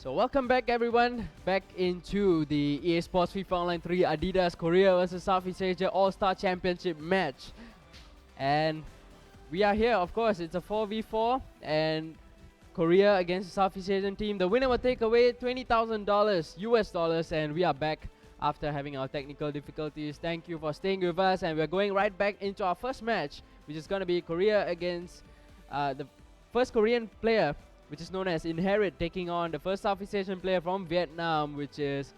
So welcome back everyone, back into the EA Sports FIFA Online 3 Adidas Korea vs Southeast Asia All-Star Championship match. And we are here, of course, it's a 4v4 and Korea against the Southeast Asian team. The winner will take away $20,000 US dollars, and we are back after having our technical difficulties. Thank you for staying with us, and we're going right back into our first match, which is going to be Korea against the first Korean player, which is known as Inherit, taking on the first Southeast Asian player from Vietnam, which is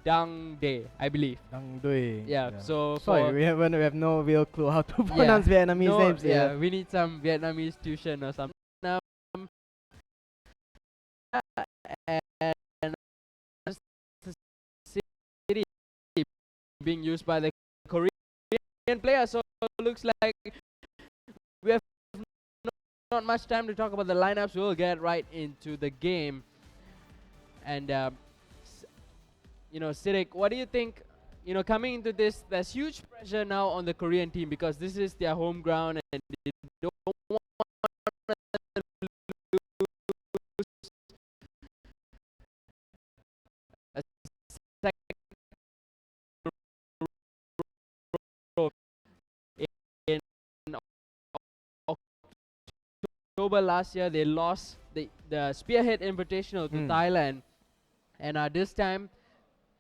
Dang Dae, I believe. Dang Dui. Yeah, so sorry, we have no real clue how to pronounce Vietnamese names. Yeah, we need some Vietnamese tuition or something. And city being used by the Korean player, so it looks like we have not much time to talk about the lineups. We'll get right into the game. And Sirik, what do you think? Coming into this, there's huge pressure now on the Korean team because this is their home ground and they don't want to lose a second in October last year. They lost the Spearhead Invitational to Thailand, and this time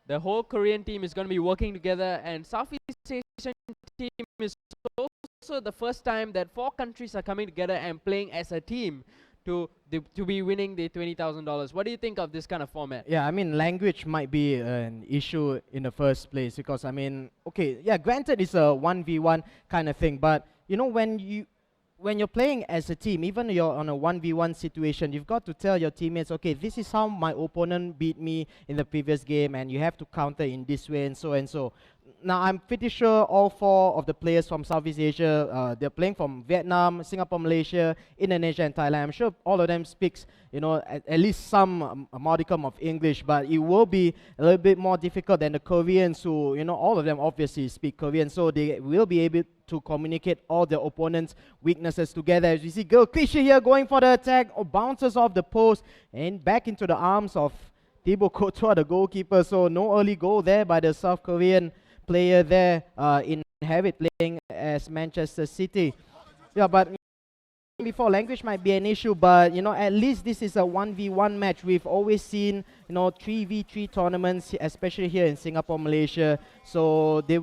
the whole Korean team is going to be working together, and Southeast Asian team is also the first time that 4 countries are coming together and playing as a team to be winning the $20,000. What do you think of this kind of format? Yeah, I mean, language might be an issue in the first place because, I mean, okay, yeah, granted it's a 1v1 kind of thing, but, when you're playing as a team, even you're on a 1v1 situation, you've got to tell your teammates, okay, this is how my opponent beat me in the previous game, and you have to counter in this way and so and so. Now, I'm pretty sure all 4 of the players from Southeast Asia, they're playing from Vietnam, Singapore, Malaysia, Indonesia, and Thailand. I'm sure all of them speaks, at least some modicum of English, but it will be a little bit more difficult than the Koreans who, all of them obviously speak Korean, so they will be able to communicate all the opponent's weaknesses together. As you see, Girl Cliche here going for the attack, bounces off the post and back into the arms of Thibaut Courtois, the goalkeeper. So no early goal there by the South Korean player there in Inherit playing as Manchester City. Yeah, but before, language might be an issue, but at least this is a 1v1 match. We've always seen 3v3 tournaments, especially here in Singapore, Malaysia. So they,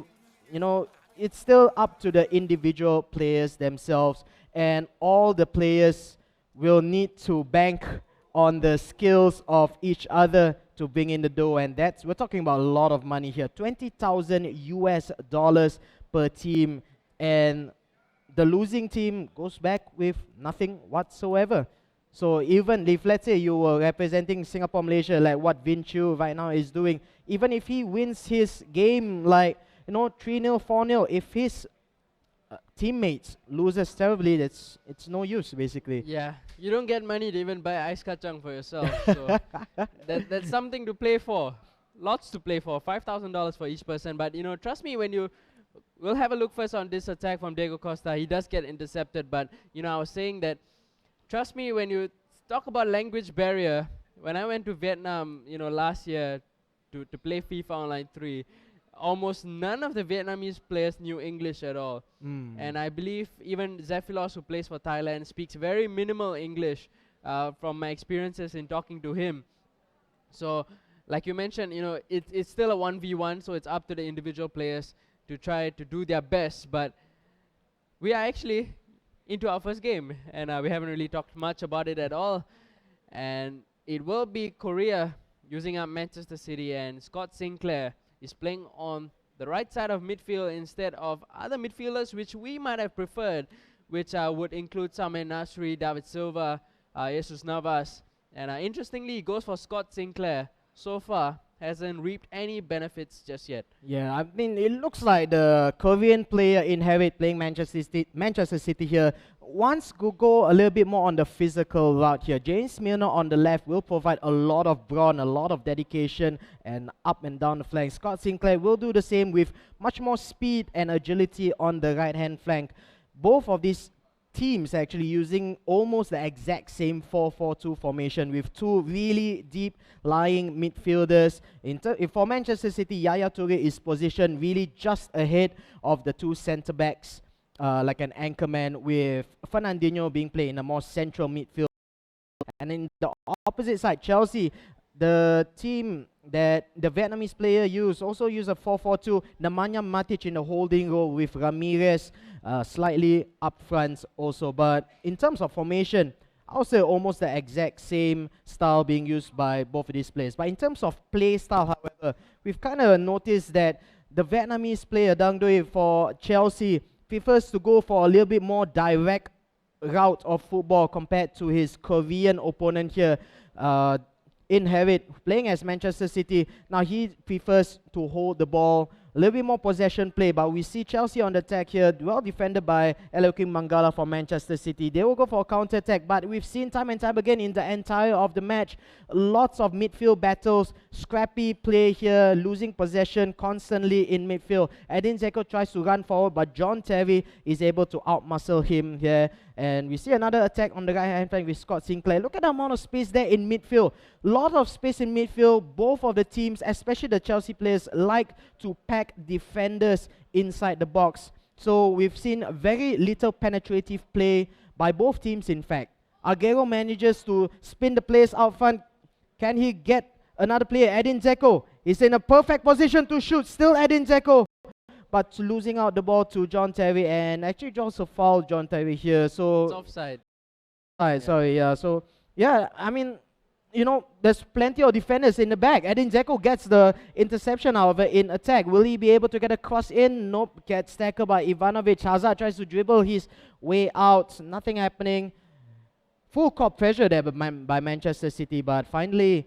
it's still up to the individual players themselves, and all the players will need to bank on the skills of each other to bring in the dough, and we're talking about a lot of money here. $20,000 US dollars per team, and the losing team goes back with nothing whatsoever. So even if, let's say, you were representing Singapore, Malaysia, like what Vin Chiu right now is doing, even if he wins his game like 3-0, 4-0, if his teammates loses terribly, it's no use basically. Yeah, you don't get money to even buy ice kacang for yourself. So that's something to play for. Lots to play for. $5,000 for each person. But trust me, we'll have a look first on this attack from Diego Costa. He does get intercepted, but I was saying that, trust me, when you talk about language barrier, when I went to Vietnam, last year to play FIFA Online 3, almost none of the Vietnamese players knew English at all. And I believe even Zephilos, who plays for Thailand, speaks very minimal English from my experiences in talking to him. So, like you mentioned, it's still a 1v1, so it's up to the individual players to try to do their best. But we are actually into our first game, and we haven't really talked much about it at all. And it will be Korea using up Manchester City, and Scott Sinclair is playing on the right side of midfield instead of other midfielders which we might have preferred, which would include Samuel Nasri, David Silva, Jesus Navas. And interestingly, he goes for Scott Sinclair. So far, hasn't reaped any benefits just yet. Yeah, I mean, it looks like the Korean player Inherit playing Manchester City here wants to go a little bit more on the physical route here. James Milner on the left will provide a lot of brawn, a lot of dedication, and up and down the flank. Scott Sinclair will do the same with much more speed and agility on the right-hand flank. Both of these teams actually using almost the exact same 4-4-2 formation with two really deep lying midfielders. For Manchester City, Yaya Toure is positioned really just ahead of the two centre backs, like an anchorman, with Fernandinho being played in a more central midfield. And in the opposite side, Chelsea, the team that the Vietnamese player also use a 4-4-2. Nemanja Matic in the holding role with Ramirez slightly up front also. But in terms of formation, I would say almost the exact same style being used by both of these players. But in terms of play style, however, we've kind of noticed that the Vietnamese player, Dang Doi, for Chelsea, prefers to go for a little bit more direct route of football compared to his Korean opponent here, Inherit, playing as Manchester City. Now he prefers to hold the ball, a little bit more possession play, but we see Chelsea on the attack here, well defended by Elokim Mangala for Manchester City. They will go for a counter-attack, but we've seen time and time again in the entire of the match, lots of midfield battles, scrappy play here, losing possession constantly in midfield. Edin Dzeko tries to run forward, but John Terry is able to outmuscle him here. And we see another attack on the right-hand flank with Scott Sinclair. Look at the amount of space there in midfield. Lot of space in midfield. Both of the teams, especially the Chelsea players, like to pack defenders inside the box. So we've seen very little penetrative play by both teams, in fact. Aguero manages to spin the players out front. Can he get another player? Edin Dzeko is in a perfect position to shoot. Still Edin Dzeko, but losing out the ball to John Terry, and actually also fouled John Terry here. So It's offside. Sorry, yeah. So yeah, I mean, you know, there's plenty of defenders in the back. Edin Dzeko gets the interception, however, in attack. Will he be able to get a cross in? Nope. Gets tackled by Ivanovic. Hazard tries to dribble his way out. Nothing happening. Full court pressure there by Manchester City, but finally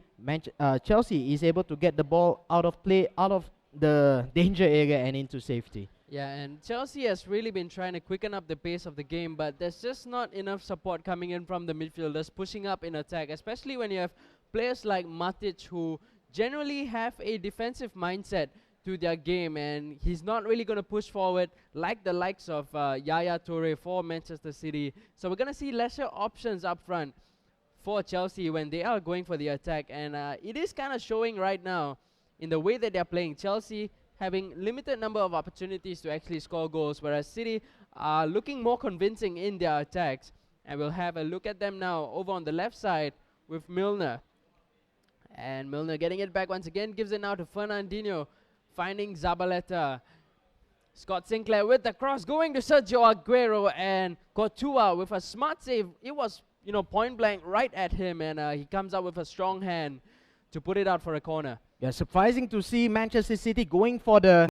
Chelsea is able to get the ball out of play, out of the danger area and into safety. Yeah, and Chelsea has really been trying to quicken up the pace of the game, but there's just not enough support coming in from the midfielders pushing up in attack, especially when you have players like Matic who generally have a defensive mindset to their game, and he's not really going to push forward like the likes of Yaya Toure for Manchester City. So we're going to see lesser options up front for Chelsea when they are going for the attack, and it is kind of showing right now in the way that they're playing. Chelsea having limited number of opportunities to actually score goals, whereas City are looking more convincing in their attacks. And we'll have a look at them now over on the left side with Milner. And Milner getting it back once again, gives it now to Fernandinho, finding Zabaleta. Scott Sinclair with the cross, going to Sergio Aguero, and Courtois with a smart save. It was, you know, point blank right at him, and he comes out with a strong hand to put it out for a corner. Yeah, surprising to see Manchester City going for the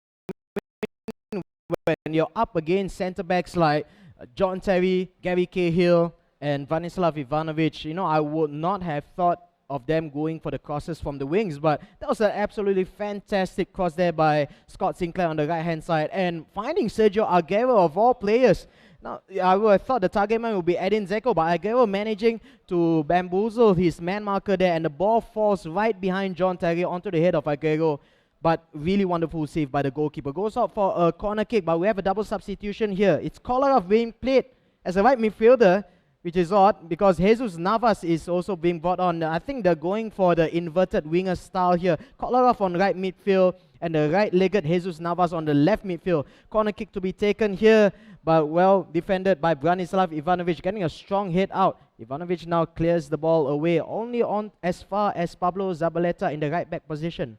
when you're up against centre-backs like John Terry, Gary Cahill, and Vladislav Ivanovic. You know, I would not have thought of them going for the crosses from the wings, but that was an absolutely fantastic cross there by Scott Sinclair on the right-hand side, and finding Sergio Aguero of all players. Now, I would have thought the target man would be Edin Dzeko, but Aguero managing to bamboozle his man marker there, and the ball falls right behind John Terry onto the head of Aguero. But really wonderful save by the goalkeeper. Goes out for a corner kick, but we have a double substitution here. It's Kolarov being played as a right midfielder, which is odd because Jesus Navas is also being brought on. I think they're going for the inverted winger style here. Kolarov on right midfield and the right-legged Jesus Navas on the left midfield. Corner kick to be taken here, but well defended by Branislav Ivanovic, getting a strong hit out. Ivanovic now clears the ball away, only on as far as Pablo Zabaleta in the right-back position.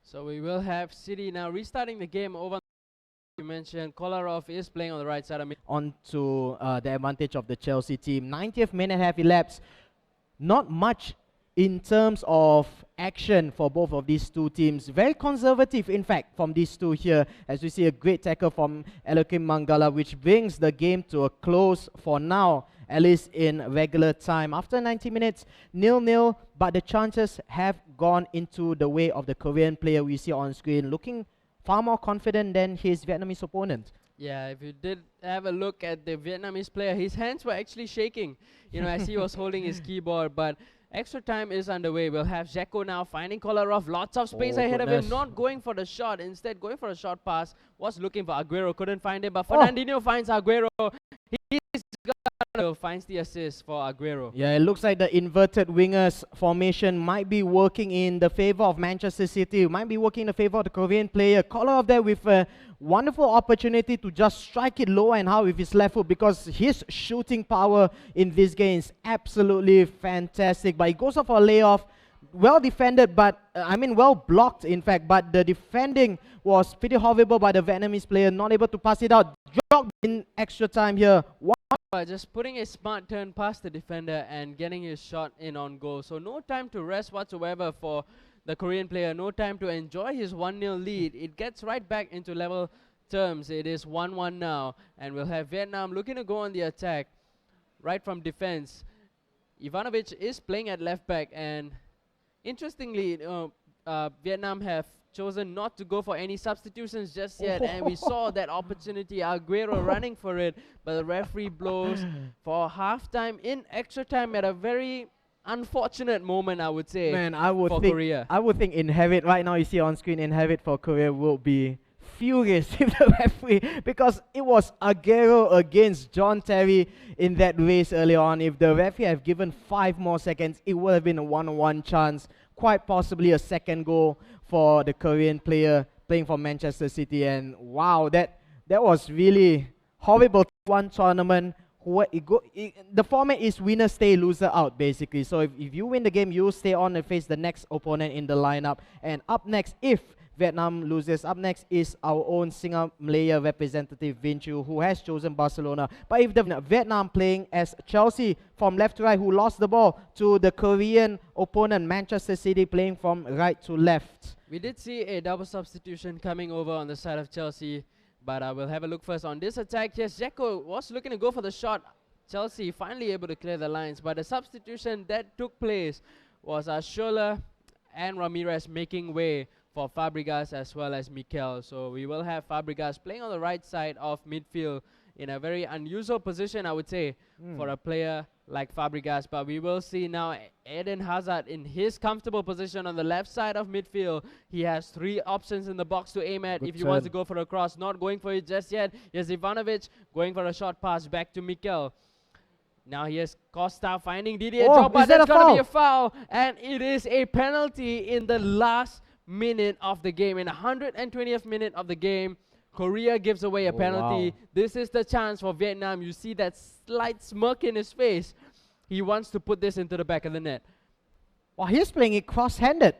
So we will have City now restarting the game over. You mentioned Kolarov is playing on the right side of mid. On to the advantage of the Chelsea team. 90th minute have elapsed. Not much in terms of action for both of these two teams. Very conservative, in fact, from these two here, as we see a great tackle from Elokim Mangala, which brings the game to a close for now, at least in regular time. After 90 minutes, 0-0, but the chances have gone into the way of the Korean player we see on screen, looking far more confident than his Vietnamese opponent. Yeah, if you did have a look at the Vietnamese player, his hands were actually shaking, you know, as he was holding his keyboard. But extra time is underway. We'll have Dzeko now finding Kolarov, lots of space ahead of him, not going for the shot, instead going for a short pass. Was looking for Aguero, couldn't find him, but Fernandinho finds Aguero. He's got finds the assist for Aguero. Yeah, it looks like the inverted wingers formation might be working in the favor of Manchester City, might be working in the favor of the Korean player. Collar of there with a wonderful opportunity to just strike it low and high with his left foot, because his shooting power in this game is absolutely fantastic. But he goes off for a layoff. Well defended, but well blocked in fact, but the defending was pretty horrible by the Vietnamese player, not able to pass it out. Dropped in extra time here. Just putting a smart turn past the defender and getting his shot in on goal. So no time to rest whatsoever for the Korean player, no time to enjoy his 1-0 lead. It gets right back into level terms. It is 1-1 now, and we'll have Vietnam looking to go on the attack right from defense. Ivanovic is playing at left back, and interestingly, Vietnam have chosen not to go for any substitutions just yet, and we saw that opportunity, Aguero running for it, but the referee blows for halftime in extra time at a very unfortunate moment, I would say. Man, for Korea. I would think Inherit right now, you see on screen, Inherit for Korea will be furious with the referee, because it was Aguero against John Terry in that race earlier on. If the referee had given 5 more seconds, it would have been a 1-on-1 chance, quite possibly a second goal for the Korean player playing for Manchester City. And wow, that was really horrible. One tournament, the format is winner stay, loser out basically. So if you win the game, you stay on and face the next opponent in the lineup. And up next, if Vietnam loses, up next is our own Singa-Malaya representative Vinchu, who has chosen Barcelona. But if the Vietnam playing as Chelsea from left to right, who lost the ball to the Korean opponent Manchester City playing from right to left. We did see a double substitution coming over on the side of Chelsea, but we'll have a look first on this attack. Yes, Dzeko was looking to go for the shot. Chelsea finally able to clear the lines, but the substitution that took place was Scholler and Ramirez making way for Fabregas as well as Mikel. So we will have Fabregas playing on the right side of midfield in a very unusual position, I would say, for a player like Fabregas. But we will see now Eden Hazard in his comfortable position on the left side of midfield. He has 3 options in the box to aim at if he wants to go for a cross. Not going for it just yet. Here's Ivanovic going for a short pass back to Mikel. Now here's Costa finding Didier Drogba. That's going to be a foul. And it is a penalty in the last minute of the game. In the 120th minute of the game, Korea gives away a penalty. Wow. This is the chance for Vietnam. You see that slight smirk in his face. He wants to put this into the back of the net. Well, he's playing it cross-handed.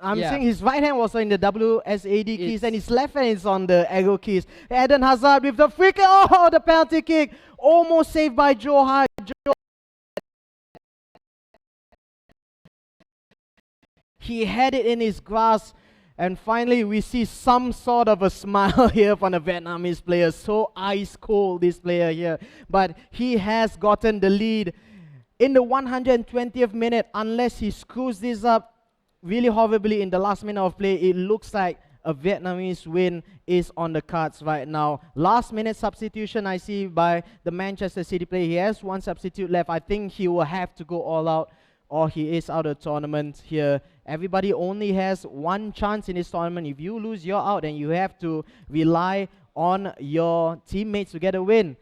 I'm saying his right hand was in the WSAD keys and his left hand is on the arrow keys. Eden Hazard with the free kick. Oh, the penalty kick. Almost saved by Joe Hart. He had it in his grasp, and finally we see some sort of a smile here from the Vietnamese player. So ice cold, this player here. But he has gotten the lead in the 120th minute. Unless he screws this up really horribly in the last minute of play, it looks like a Vietnamese win is on the cards right now. Last minute substitution I see by the Manchester City player. He has 1 substitute left. I think he will have to go all out, or he is out of tournament here. Everybody only has 1 chance in this tournament. If you lose, you're out, and you have to rely on your teammates to get a win.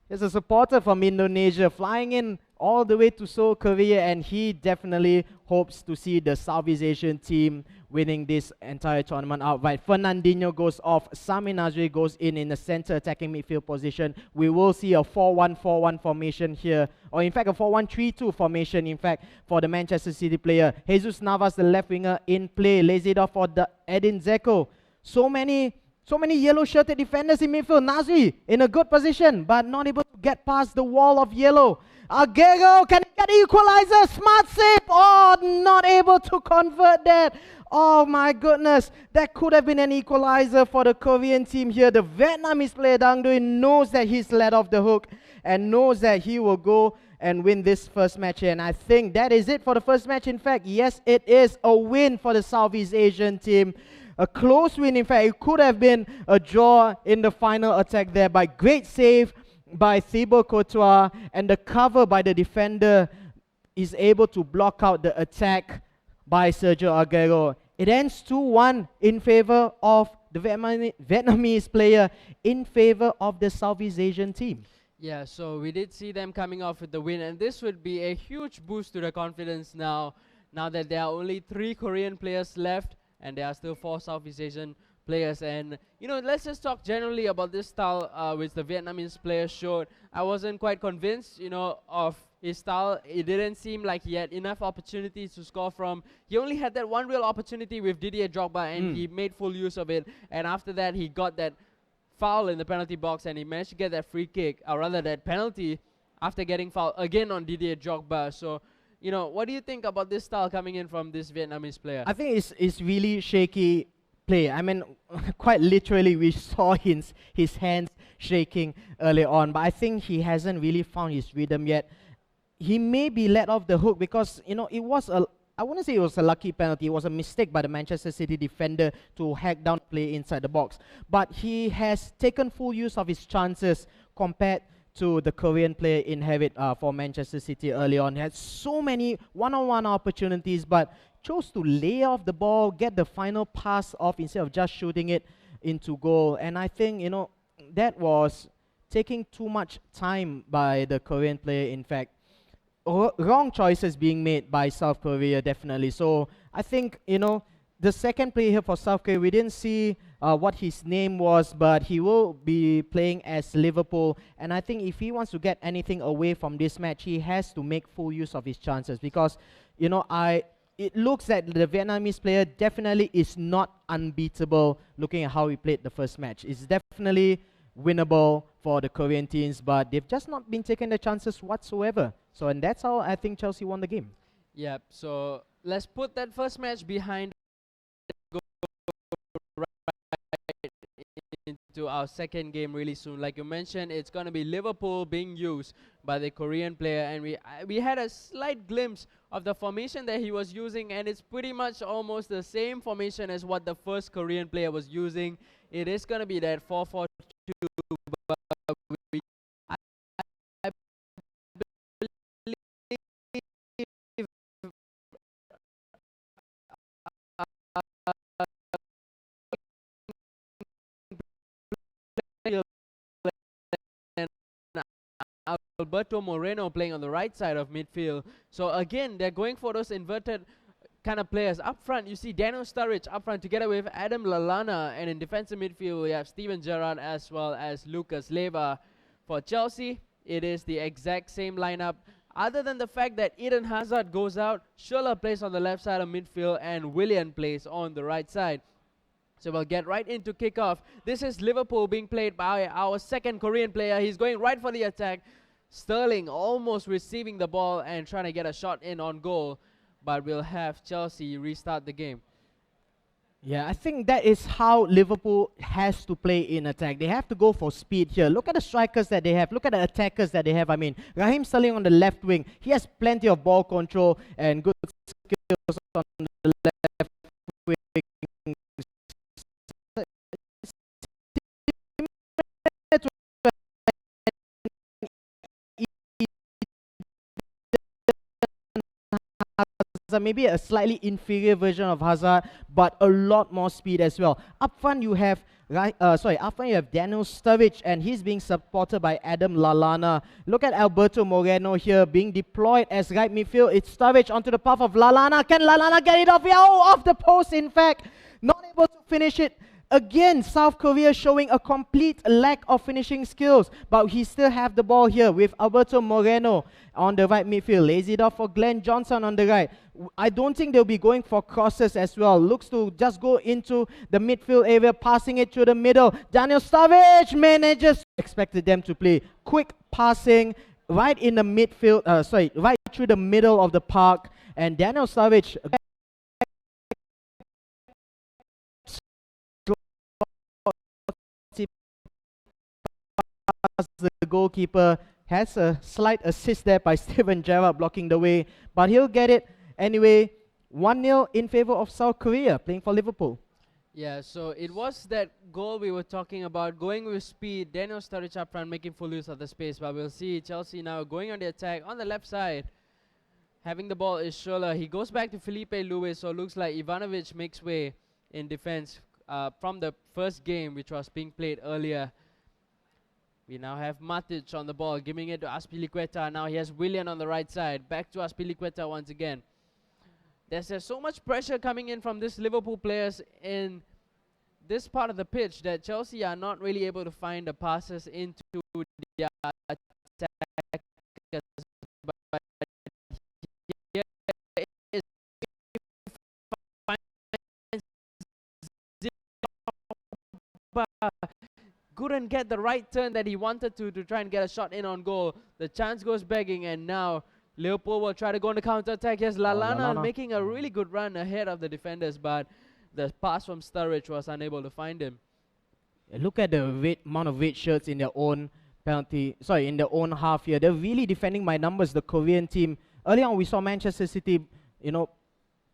There's a supporter from Indonesia flying in all the way to Seoul, Korea, and he definitely hopes to see the Southeast Asian team winning this entire tournament outright. Fernandinho goes off. Sami Nazri goes in the center attacking midfield position. We will see a 4-1-4-1 formation here, or in fact a 4-1-3-2 formation in fact for the Manchester City player. Jesus Navas, the left winger, in play. Lays it off for the Edin Dzeko. So many yellow-shirted defenders in midfield. Nazri in a good position, but not able to get past the wall of yellow. Aguero, can he get the equalizer? Smart save. Oh, not able to convert that. Oh my goodness, that could have been an equalizer for the Korean team here. The Vietnamese player Dang Dui knows that he's let off the hook and knows that he will go and win this first match here. And I think that is it for the first match. In fact, yes, it is a win for the Southeast Asian team. A close win, in fact. It could have been a draw in the final attack there, by great save by Thibaut Courtois, and the cover by the defender is able to block out the attack by Sergio Aguero. It ends 2-1 in favor of the Vietnamese player, in favor of the Southeast Asian team. Yeah, so we did see them coming off with the win, and this would be a huge boost to their confidence now. Now that there are only 3 Korean players left, and there are still 4 Southeast Asian players. And let's just talk generally about this style which the Vietnamese players showed. I wasn't quite convinced, of his style. It didn't seem like he had enough opportunities to score from. He only had that one real opportunity with Didier Drogba, and he made full use of it. And after that, he got that foul in the penalty box, and he managed to get that free kick, or rather that penalty, after getting fouled again on Didier Drogba. So, what do you think about this style coming in from this Vietnamese player? I think it's really shaky play. I mean, quite literally, we saw his hands shaking early on, but I think he hasn't really found his rhythm yet. He may be let off the hook because it was I wouldn't say it was a lucky penalty. It was a mistake by the Manchester City defender to hack down play inside the box. But he has taken full use of his chances compared to the Korean player in habit for Manchester City early on. He had so many one-on-one opportunities, but chose to lay off the ball, get the final pass off instead of just shooting it into goal. And I think, that was taking too much time by the Korean player, in fact. Wrong choices being made by South Korea, definitely. So I think, the second player here for South Korea, we didn't see what his name was, but he will be playing as Liverpool. And I think if he wants to get anything away from this match, he has to make full use of his chances because, it looks that the Vietnamese player definitely is not unbeatable looking at how he played the first match. It's definitely winnable for the Korean teams, but they've just not been taking the chances whatsoever. So, and that's how I think Chelsea won the game. Yep, so let's put that first match behind, go right into our second game really soon. Like you mentioned, it's going to be Liverpool being used by the Korean player, and we had a slight glimpse of the formation that he was using, and it's pretty much almost the same formation as what the first Korean player was using. It is going to be that 4-4-2, but I believe Alberto Moreno playing on the right side of midfield. So again, they're going for those inverted kind of players. Up front, you see Daniel Sturridge up front together with Adam Lallana, and in defensive midfield, we have Steven Gerrard as well as Lucas Leiva. For Chelsea, it is the exact same lineup. Other than the fact that Eden Hazard goes out, Schürrle plays on the left side of midfield, and Willian plays on the right side. So we'll get right into kickoff. This is Liverpool being played by our second Korean player. He's going right for the attack. Sterling almost receiving the ball and trying to get a shot in on goal, but we'll have Chelsea restart the game. Yeah, I think that is how Liverpool has to play in attack. They have to go for speed here. Look at the strikers that they have. Look at the attackers that they have. I mean, Raheem Sterling on the left wing. He has plenty of ball control and good skills on the left wing. Maybe a slightly inferior version of Hazard, but a lot more speed as well. Up front you have Daniel Sturridge, and he's being supported by Adam Lallana. Look at Alberto Moreno here being deployed as right midfield. It's Sturridge onto the path of Lallana. Can Lallana get it off? Yeah, off the post, in fact. Not able to finish it. Again, South Korea showing a complete lack of finishing skills, but he still have the ball here with Alberto Moreno on the right midfield. Lays it off for Glenn Johnson on the right. I don't think they'll be going for crosses as well. Looks to just go into the midfield area, passing it through the middle. Daniel Sturridge manages. Expected them to play quick passing right in the midfield, right through the middle of the park. And Daniel Sturridge the goalkeeper, has a slight assist there by Steven Gerrard blocking the way, but he'll get it anyway. 1-0 in favor of South Korea, playing for Liverpool. Yeah, so it was that goal we were talking about, going with speed. Daniel Sturridge up front, making full use of the space, but we'll see Chelsea now going on the attack on the left side. Having the ball is Schürrle. He goes back to Felipe Luis, so it looks like Ivanovic makes way in defense from the first game, which was being played earlier. We now have Matic on the ball, giving it to Azpilicueta. Now he has Willian on the right side. Back to Azpilicueta once again. There's so much pressure coming in from this Liverpool players in this part of the pitch that Chelsea are not really able to find the passes into their attack. But here is couldn't get the right turn that he wanted to try and get a shot in on goal. The chance goes begging, and now Liverpool will try to go on the counter-attack. Here's Lallana making a really good run ahead of the defenders, but the pass from Sturridge was unable to find him. Look at the amount of red shirts in their own in their own half here. They're really defending my numbers, the Korean team. Earlier on, we saw Manchester City,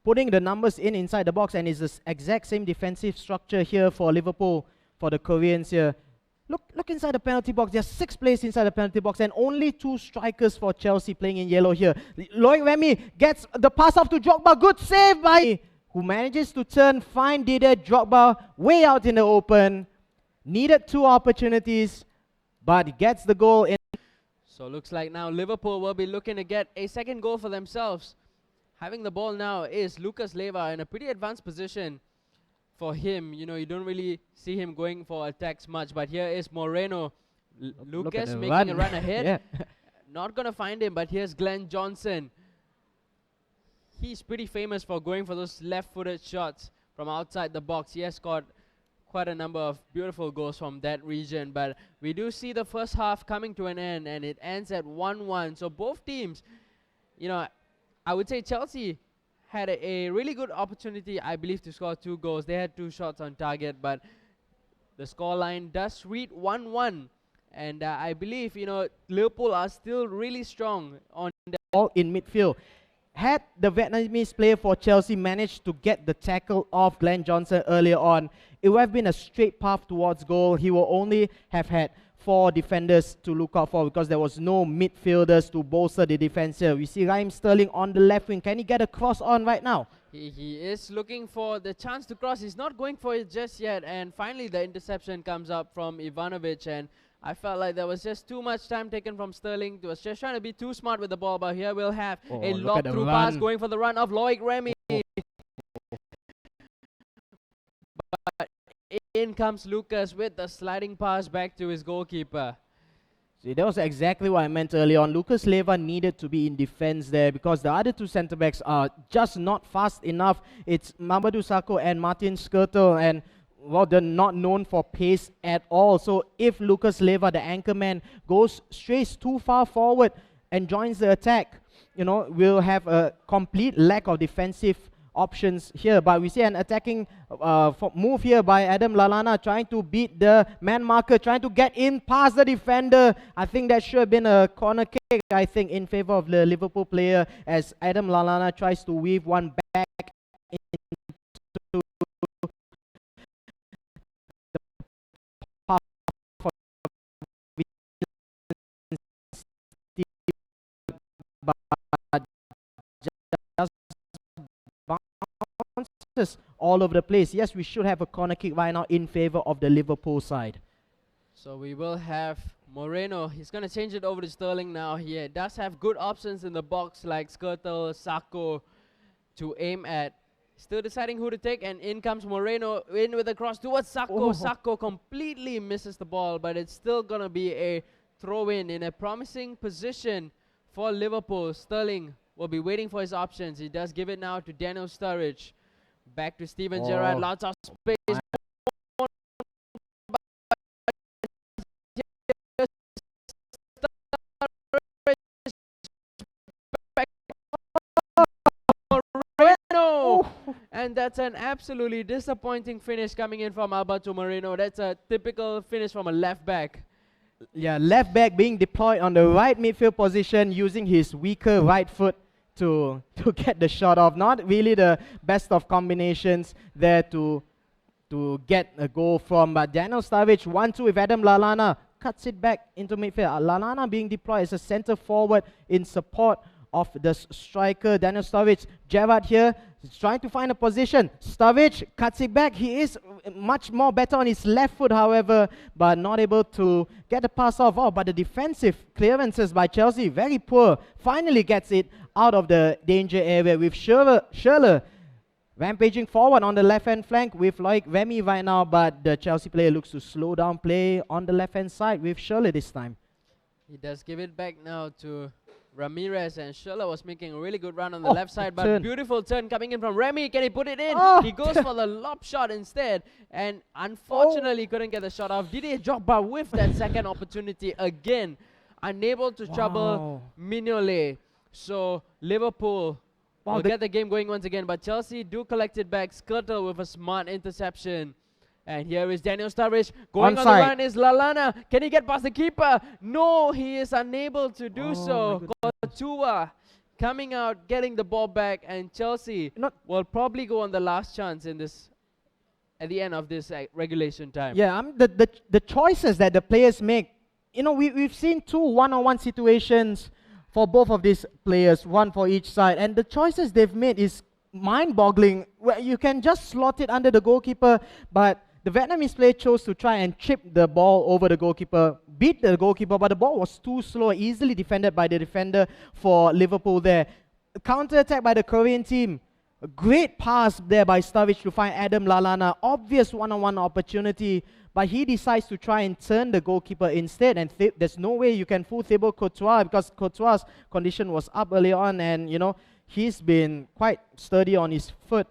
putting the numbers inside the box, and it's the exact same defensive structure here for Liverpool, for the Koreans here. Look inside the penalty box. There's 6 players inside the penalty box and only 2 strikers for Chelsea playing in yellow here. Loic Remy gets the pass off to Drogba. Good save by who manages to find Didier Drogba way out in the open. Needed 2 opportunities, but gets the goal in. So looks like now Liverpool will be looking to get a second goal for themselves. Having the ball now is Lucas Leiva in a pretty advanced position. For him, you don't really see him going for attacks much, but here is Moreno. Lucas making a run ahead. Not going to find him, but here's Glenn Johnson. He's pretty famous for going for those left-footed shots from outside the box. He has scored quite a number of beautiful goals from that region, but we do see the first half coming to an end, and it ends at 1-1. So both teams, I would say Chelsea had a really good opportunity, I believe, to score 2 goals. They had 2 shots on target, but the scoreline does read 1-1. And I believe, Liverpool are still really strong on the ball in midfield. Had the Vietnamese player for Chelsea managed to get the tackle off Glenn Johnson earlier on, it would have been a straight path towards goal. He will only have had 4 defenders to look out for because there was no midfielders to bolster the defense here. We see Raheem Sterling on the left wing. Can he get a cross on right now? He is looking for the chance to cross. He's not going for it just yet. And finally, the interception comes up from Ivanovic. And I felt like there was just too much time taken from Sterling. He was just trying to be too smart with the ball. But here we'll have a lob-through pass going for the run of Loic Remy. But in comes Lucas with the sliding pass back to his goalkeeper. See, that was exactly what I meant earlier on. Lucas Leiva needed to be in defense there because the other 2 centre-backs are just not fast enough. It's Mamadou Sakho and Martin Skrtel, and well, they're not known for pace at all. So if Lucas Leiva, the anchor man, goes straight too far forward and joins the attack, we'll have a complete lack of defensive options here. But we see an attacking move here by Adam Lallana, trying to beat the man marker, trying to get in past the defender. I think that should have been a corner kick, in favor of the Liverpool player, as Adam Lallana tries to weave one back into the path for all over the place. Yes, we should have a corner kick right now in favor of the Liverpool side. So we will have Moreno. He's going to change it over to Sterling now. He does have good options in the box like Skrtel, Sakho to aim at. Still deciding who to take, and in comes Moreno in with a cross towards Sakho. Sakho completely misses the ball, but it's still going to be a throw-in a promising position for Liverpool. Sterling will be waiting for his options. He does give it now to Daniel Sturridge. Back to Steven Gerrard. Lots of space. And that's an absolutely disappointing finish coming in from Alberto Moreno. That's a typical finish from a left back. Yeah, left back being deployed on the right midfield position, using his weaker right foot to get the shot off. Not really the best of combinations there to get a goal from. But Daniel Sturridge 1-2 with Adam Lallana, cuts it back into midfield. Lallana being deployed as a centre forward in support of the striker, Daniel Sturridge. Gerrard here is trying to find a position. Sturridge cuts it back. He is much more better on his left foot, however, but not able to get the pass off. Oh, but the defensive clearances by Chelsea, very poor. Finally gets it out of the danger area with Schürrle rampaging forward on the left-hand flank with Loic Remy right now, but the Chelsea player looks to slow down play on the left-hand side with Schürrle this time. He does give it back now to Ramirez, and Schürrle was making a really good run on the left side, but beautiful turn coming in from Remy. Can he put it in? He goes for the lob shot instead, and unfortunately couldn't get the shot off. Didier Drogba with that second opportunity again, unable to trouble Mignolet. So Liverpool will get the game going once again, but Chelsea do collect it back. Skirtle with a smart interception. And here is Daniel Sturridge. Going on the run is Lallana. Can he get past the keeper? No, he is unable to do so. Courtois coming out, getting the ball back, and Chelsea will probably go on the last chance in this at the end of this regulation time. Yeah, the choices that the players make, you know, we've seen two one-on-one situations for both of these players, one for each side, and the choices they've made is mind-boggling. Where you can just slot it under the goalkeeper, but the Vietnamese player chose to try and chip the ball over the goalkeeper, beat the goalkeeper, but the ball was too slow, easily defended by the defender for Liverpool there. Counter-attack by the Korean team. A great pass there by Sturridge to find Adam Lallana. Obvious one-on-one opportunity, but he decides to try and turn the goalkeeper instead, and there's no way you can fool Thibaut Courtois because Courtois' condition was up early on, and you know, he's been quite sturdy on his foot.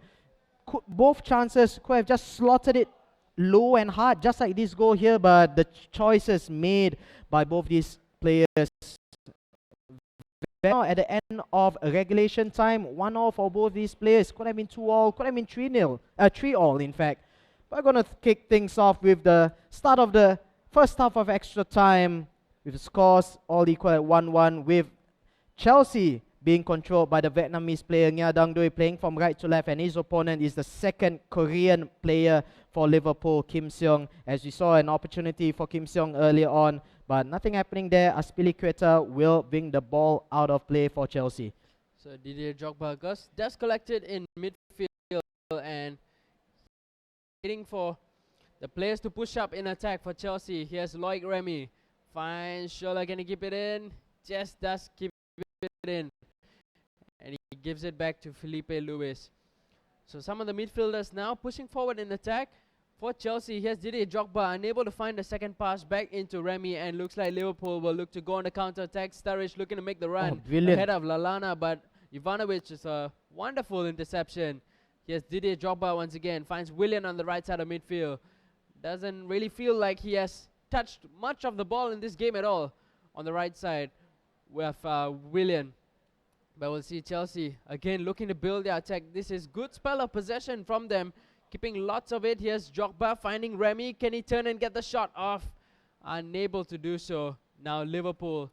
Both chances could have just slotted it low and hard, just like this goal here, but the choices made by both these players. Now at the end of regulation time, 1-0 for both these players. Could have been 2-2, could have been 3-3 in fact. We're going to kick things off with the start of the first half of extra time, with the scores all equal at 1-1, with Chelsea being controlled by the Vietnamese player Nha Dang Dui, playing from right to left, and his opponent is the second Korean player for Liverpool, Kim Seong. As we saw an opportunity for Kim Seong earlier on, but nothing happening there. Azpilicueta will bring the ball out of play for Chelsea. So Didier Drogba does collect it in midfield and waiting for the players to push up in attack for Chelsea. Here's Loic Remy. Finds Schürrle, can he keep it in? Just does keep it in. And he gives it back to Felipe Luis. So some of the midfielders now pushing forward in attack for Chelsea. Here's Didier Drogba, unable to find the second pass back into Remy, and looks like Liverpool will look to go on the counter-attack. Sturridge looking to make the run ahead of Lallana, but Ivanovic is a wonderful interception. Here's Didier Drogba once again, finds Willian on the right side of midfield. Doesn't really feel like he has touched much of the ball in this game at all on the right side with Willian. But we'll see Chelsea again looking to build their attack. This is good spell of possession from them, keeping lots of it. Here's Drogba finding Remy. Can he turn and get the shot off? Unable to do so. Now Liverpool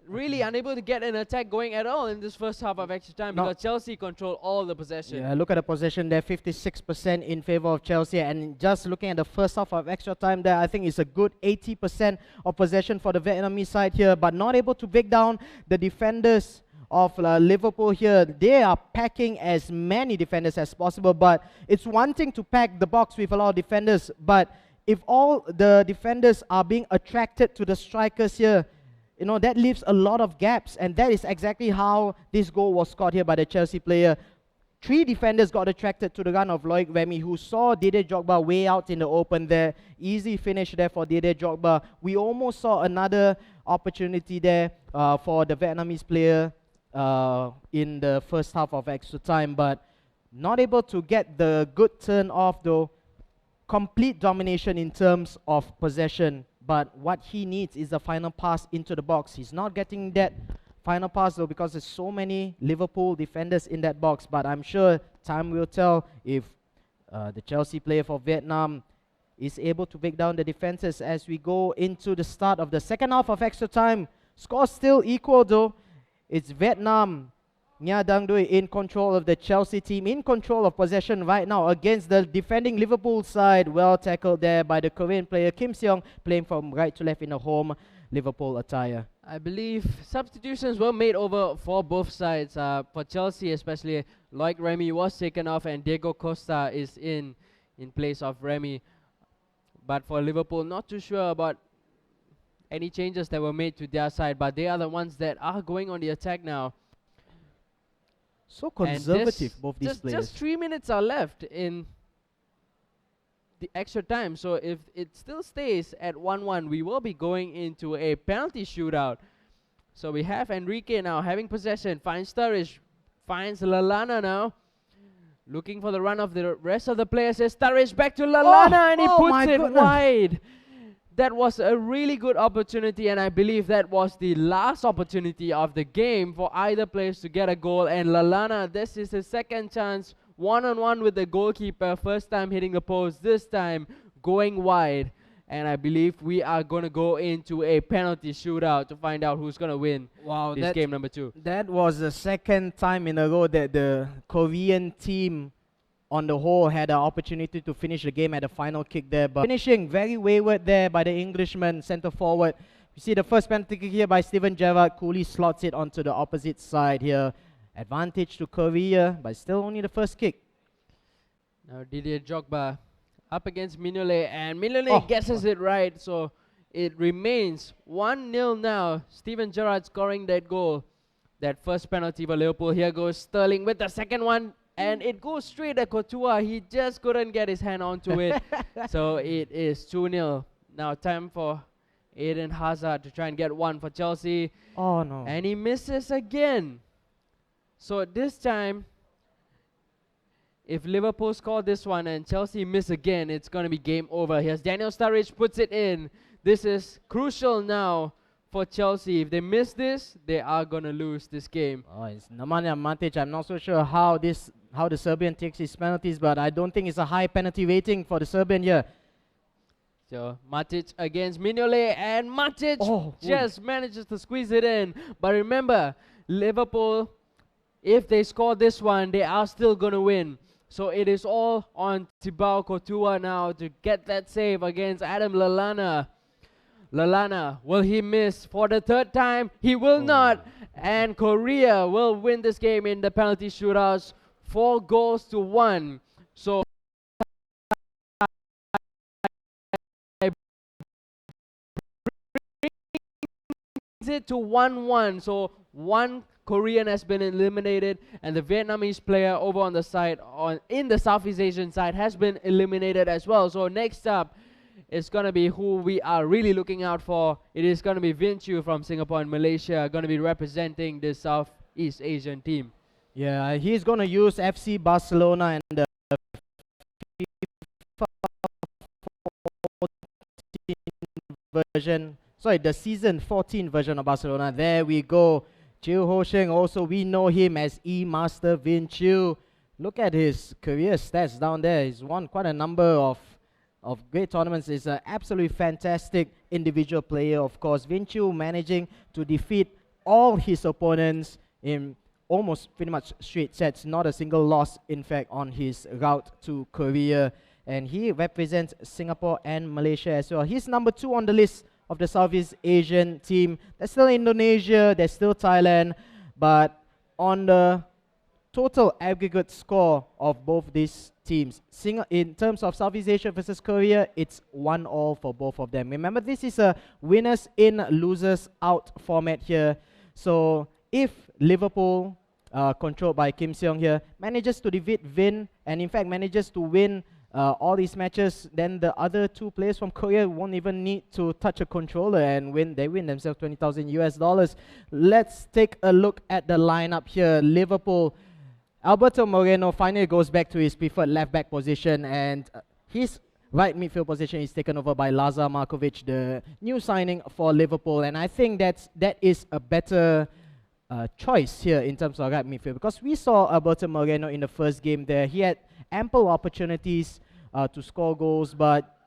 really unable to get an attack going at all in this first half of extra time, because Chelsea control all the possession. Yeah, look at the possession there, 56% in favor of Chelsea, and just looking at the first half of extra time there, I think it's a good 80% of possession for the Vietnamese side here, but not able to break down the defenders of Liverpool here. They are packing as many defenders as possible, but it's one thing to pack the box with a lot of defenders, but if all the defenders are being attracted to the strikers here, you know, that leaves a lot of gaps, and that is exactly how this goal was scored here by the Chelsea player. 3 defenders got attracted to the run of Loic Remy, who saw Didier Drogba way out in the open there. Easy finish there for Didier Drogba. We almost saw another opportunity there for the Vietnamese player in the first half of extra time, but not able to get the good turn off though. Complete domination in terms of possession, but what he needs is a final pass into the box. He's not getting that final pass though, because there's so many Liverpool defenders in that box, but I'm sure time will tell if the Chelsea player for Vietnam is able to break down the defenses as we go into the start of the second half of extra time. Score still equal though. It's Vietnam, Nha Dang Dui in control of the Chelsea team, in control of possession right now against the defending Liverpool side. Well tackled there by the Korean player Kim Seong, playing from right to left in a home Liverpool attire. I believe substitutions were made over for both sides. For Chelsea especially, Loic Remy was taken off and Diego Costa is in place of Remy. But for Liverpool, not too sure about any changes that were made to their side, but they are the ones that are going on the attack now. So conservative, both these players. Just 3 minutes are left in the extra time. So if it still stays at 1-1, we will be going into a penalty shootout. So we have Enrique now having possession, finds Sturridge, finds Lallana now. Looking for the run of the rest of the players. Sturridge back to Lallana and he puts it wide. That was a really good opportunity, and I believe that was the last opportunity of the game for either players to get a goal. And Lallana, this is his second chance, one-on-one with the goalkeeper. First time hitting the post, this time going wide. And I believe we are going to go into a penalty shootout to find out who's going to win this game number 2. That was the second time in a row that the Korean team on the whole had an opportunity to finish the game at the final kick there, but finishing very wayward there by the Englishman centre forward. You see the first penalty kick here by Steven Gerrard. Cooley slots it onto the opposite side here. Advantage to Korea, but still only the first kick. Now Didier Drogba up against Mignolet, and Mignolet guesses it right, so it remains 1-0 now. Steven Gerrard scoring that goal. That first penalty for Liverpool. Here goes Sterling with the second one. And it goes straight at Courtois. He just couldn't get his hand onto it. So it is 2-0. Now time for Eden Hazard to try and get one for Chelsea. Oh no. And he misses again. So this time, if Liverpool score this one and Chelsea miss again, it's going to be game over. Here's Daniel Sturridge, puts it in. This is crucial now for Chelsea. If they miss this, they are going to lose this game. Oh, it's Nemanja Matic. I'm not so sure how the Serbian takes his penalties, but I don't think it's a high penalty rating for the Serbian here. So Matic against Mignolet, and Matic just manages to squeeze it in. But remember, Liverpool, if they score this one, they are still going to win. So it is all on Thibaut Courtois now to get that save against Adam Lallana. Lallana, will he miss for the third time? He will not. And Korea will win this game in the penalty shootouts, 4-1. So it to 1-1. So one Korean has been eliminated, and the Vietnamese player over on the side, in the Southeast Asian side, has been eliminated as well. So next up, it's going to be who we are really looking out for. It is going to be Vin Chiu from Singapore and Malaysia, going to be representing the Southeast Asian team. Yeah, he's going to use FC Barcelona and the FIFA 14 version. Sorry, the season 14 version of Barcelona. There we go. Chiu Ho Sheng, also we know him as E-Master Vin Chiu. Look at his career stats down there. He's won quite a number of great tournaments. Is an absolutely fantastic individual player, of course. Vin Chiu managing to defeat all his opponents in almost pretty much straight sets. Not a single loss, in fact, on his route to Korea. And he represents Singapore and Malaysia as well. He's number 2 on the list of the Southeast Asian team. There's still Indonesia, there's still Thailand, but on the total aggregate score of both these teams, in terms of Southeast Asia versus Korea, it's 1-1 for both of them. Remember, this is a winners in, losers out format here. So if Liverpool, controlled by Kim Seong here, manages to defeat Vin, and in fact manages to win all these matches, then the other 2 players from Korea won't even need to touch a controller and they win themselves $20,000. Let's take a look at the lineup here. Liverpool, Alberto Moreno finally goes back to his preferred left back position, and his right midfield position is taken over by Lazar Markovic, the new signing for Liverpool. And I think that is a better choice here in terms of right midfield, because we saw Alberto Moreno in the first game there. He had ample opportunities to score goals, but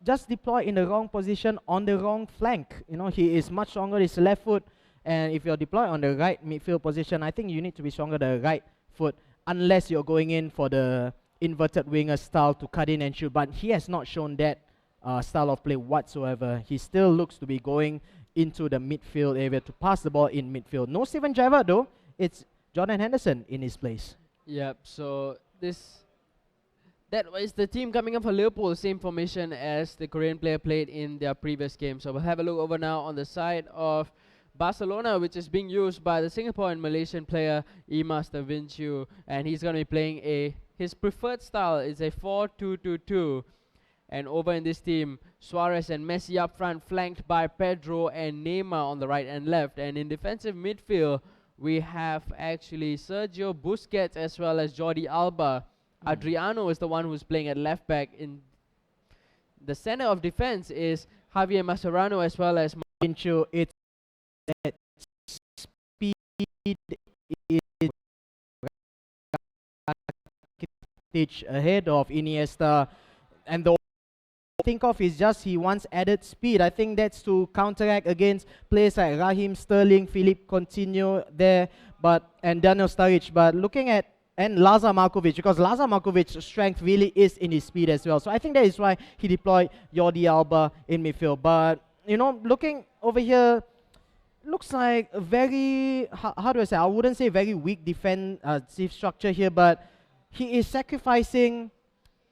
just deployed in the wrong position on the wrong flank. You know, he is much stronger his left foot, and if you're deployed on the right midfield position, I think you need to be stronger the right foot, unless you're going in for the inverted winger style to cut in and shoot. But he has not shown that style of play whatsoever. He still looks to be going into the midfield area to pass the ball in midfield. No Steven Gerrard though. It's Jordan Henderson in his place. Yep. So that was the team coming up for Liverpool, same formation as the Korean player played in their previous game. So we'll have a look over now on the side of Barcelona, which is being used by the Singapore and Malaysian player Imas Davinciu, and he's going to be playing his preferred style is a 4-2-2-2. And over in this team, Suarez and Messi up front, flanked by Pedro and Neymar on the right and left. And in defensive midfield, we have actually Sergio Busquets as well as Jordi Alba. Adriano is the one who's playing at left back. In the center of defense is Javier Mascherano as well as Davinciu. It's that speed is ahead of Iniesta, and the think of is just he wants added speed. I think that's to counteract against players like Raheem Sterling, Philippe Coutinho there, and Daniel Sturridge. But looking at Lazar Markovic, because Lazar Markovic's strength really is in his speed as well. So I think that is why he deployed Jordi Alba in midfield. But you know, looking over here, looks like a very how do I say? I wouldn't say very weak defensive structure here, but he is sacrificing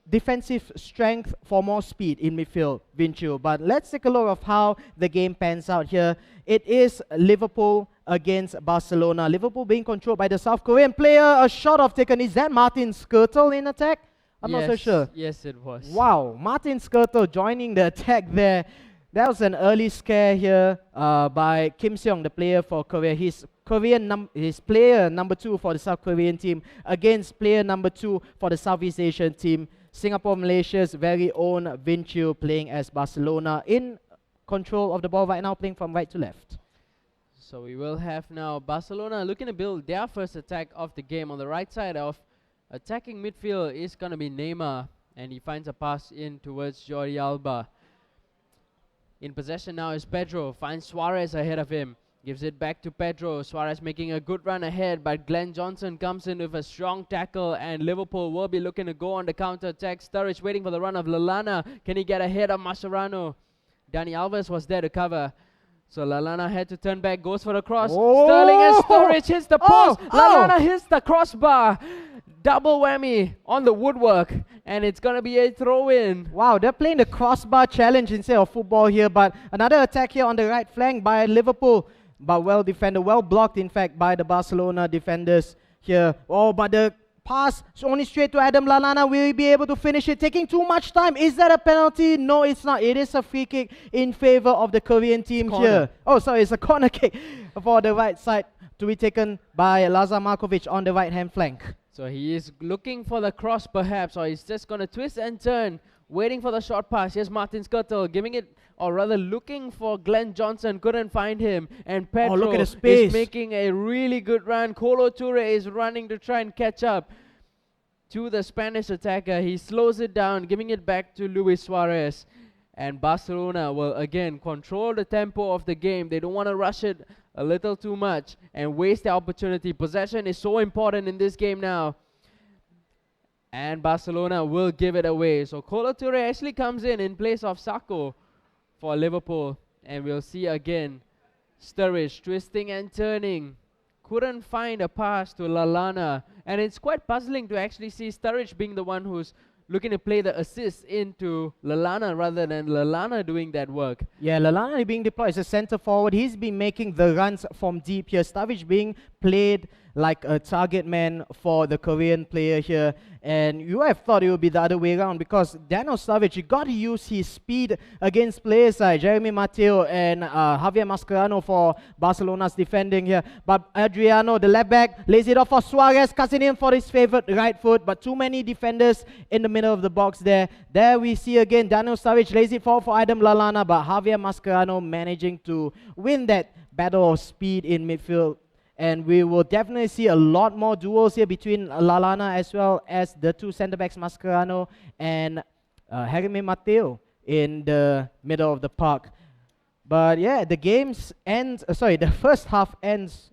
defensive strength for more speed in midfield, Vinciu. But let's take a look of how the game pans out here. It is Liverpool against Barcelona. Liverpool being controlled by the South Korean player. A shot off taken. Is that Martin Skrtel in attack? I'm not so sure. Yes, it was. Wow, Martin Skrtel joining the attack there. That was an early scare here by Kim Seong, the player for Korea. His player number 2 for the South Korean team against player number 2 for the Southeast Asian team. Singapore, Malaysia's very own Vinciu playing as Barcelona in control of the ball right now, playing from right to left. So we will have now Barcelona looking to build their first attack of the game. On the right side of attacking midfield is going to be Neymar, and he finds a pass in towards Jordi Alba. In possession now is Pedro, finds Suarez ahead of him. Gives it back to Pedro. Suarez making a good run ahead, but Glenn Johnson comes in with a strong tackle, and Liverpool will be looking to go on the counter-attack. Sturridge waiting for the run of Lallana. Can he get ahead of Mascherano? Dani Alves was there to cover. So Lallana had to turn back, goes for the cross. Sterling and Sturridge hits the post. Lallana hits the crossbar. Double whammy on the woodwork, and it's going to be a throw-in. Wow, they're playing the crossbar challenge instead of football here, but another attack here on the right flank by Liverpool. But well defended, well blocked in fact by the Barcelona defenders here. Oh, but the pass only straight to Adam Lallana. Will he be able to finish it? Taking too much time. Is that a penalty? No, it's not. It is a free kick in favor of the Korean team here. Oh, sorry, it's a corner kick for the right side to be taken by Lazar Markovic on the right-hand flank. So he is looking for the cross perhaps, or he's just going to twist and turn, waiting for the short pass. Here's Martin Skrtel giving it, or rather looking for Glenn Johnson, couldn't find him. And Pedro is making a really good run. Kolo Toure is running to try and catch up to the Spanish attacker. He slows it down, giving it back to Luis Suarez. And Barcelona will again control the tempo of the game. They don't want to rush it a little too much and waste the opportunity. Possession is so important in this game now. And Barcelona will give it away. So Kolo Toure actually comes in place of Sako for Liverpool. And we'll see again Sturridge twisting and turning. Couldn't find a pass to Lallana. And it's quite puzzling to actually see Sturridge being the one who's looking to play the assist into Lallana rather than Lallana doing that work. Yeah, Lallana being deployed as a centre forward. He's been making the runs from deep here. Sturridge being played like a target man for the Korean player here. And you have thought it would be the other way around, because Daniel Sturridge, he got to use his speed against players like Jeremy Mateo and Javier Mascherano for Barcelona's defending here. But Adriano, the left back, lays it off for Suarez, cuts it in for his favorite right foot, but too many defenders in the middle of the box there. There we see again Daniel Sturridge lays it forward for Adam Lallana, but Javier Mascherano managing to win that battle of speed in midfield. And we will definitely see a lot more duels here between Lallana as well as the two centre-backs, Mascherano and Jeremy Mateo in the middle of the park. But yeah, the first half ends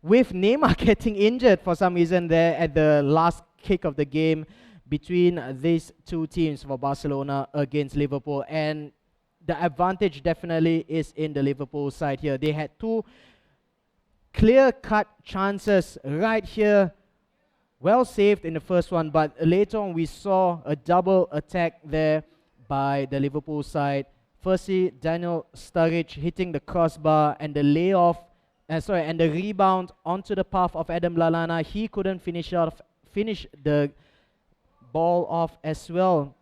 with Neymar getting injured for some reason there at the last kick of the game between these two teams for Barcelona against Liverpool. And the advantage definitely is in the Liverpool side here. They had two clear-cut chances right here. Well saved in the first one, but later on we saw a double attack there by the Liverpool side. Firstly, Daniel Sturridge hitting the crossbar and the and the rebound onto the path of Adam Lallana. He couldn't finish the ball off as well.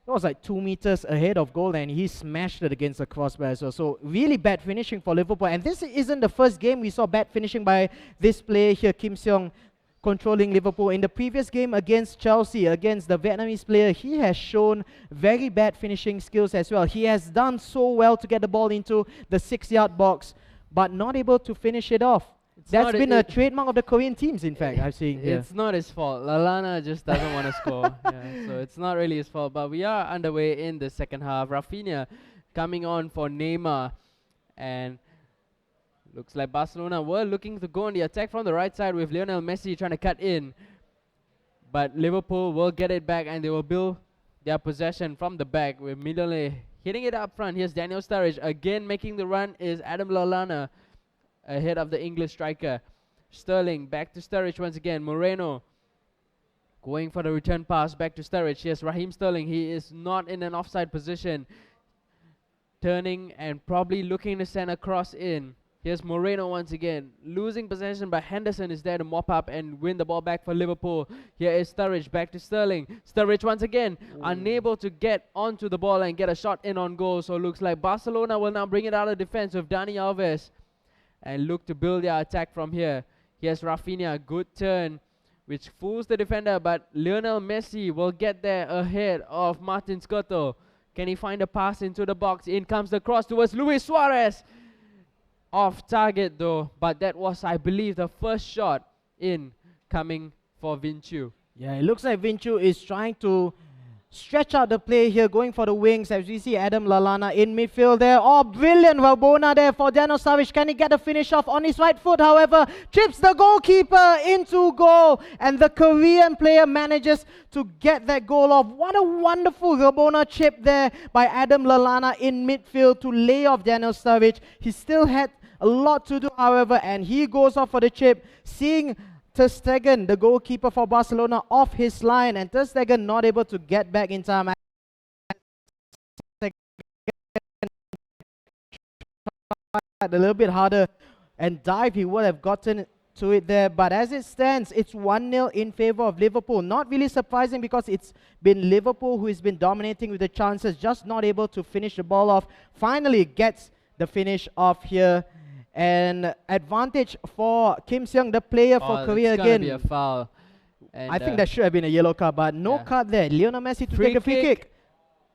It was like 2 meters ahead of goal and he smashed it against the crossbar as well. So really bad finishing for Liverpool. And this isn't the first game we saw bad finishing by this player here, Kim Seong, controlling Liverpool. In the previous game against Chelsea, against the Vietnamese player, he has shown very bad finishing skills as well. He has done so well to get the ball into the 6-yard box, but not able to finish it off. That's been a trademark of the Korean teams, in fact, I've seen here. It's not his fault. Lallana just doesn't want to score. Yeah, so it's not really his fault. But we are underway in the second half. Rafinha coming on for Neymar. And looks like Barcelona were looking to go on the attack from the right side with Lionel Messi trying to cut in. But Liverpool will get it back and they will build their possession from the back with Midole hitting it up front. Here's Daniel Sturridge. Again making the run is Adam Lallana, ahead of the English striker. Sterling back to Sturridge once again. Moreno going for the return pass back to Sturridge. Here's Raheem Sterling. He is not in an offside position. Turning and probably looking to send a cross in. Here's Moreno once again. Losing possession, but Henderson is there to mop up and win the ball back for Liverpool. Here is Sturridge back to Sterling. Sturridge once again unable to get onto the ball and get a shot in on goal. So looks like Barcelona will now bring it out of defense with Dani Alves and look to build their attack from here. Here's Rafinha, good turn, which fools the defender, but Lionel Messi will get there ahead of Martin Skrtel. Can he find a pass into the box? In comes the cross towards Luis Suarez. Off target though, but that was, I believe, the first shot in coming for Vinchu. Yeah, it looks like Vinchu is trying to stretch out the play here, going for the wings as we see Adam Lallana in midfield there. Oh, brilliant Rabona there for Daniel Sturridge. Can he get a finish off on his right foot? However, trips the goalkeeper into goal and the Korean player manages to get that goal off. What a wonderful Rabona chip there by Adam Lallana in midfield to lay off Daniel Sturridge. He still had a lot to do, however, and he goes off for the chip, seeing Ter Stegen, the goalkeeper for Barcelona, off his line, and Ter Stegen not able to get back in time. A little bit harder and dive, he would have gotten to it there. But as it stands, it's 1-0 in favor of Liverpool. Not really surprising because it's been Liverpool who has been dominating with the chances, just not able to finish the ball off. Finally gets the finish off here. And advantage for Kim Seong, the player for Korea again. Be a foul. And I think that should have been a yellow card, but no card there. Lionel Messi to take the free kick.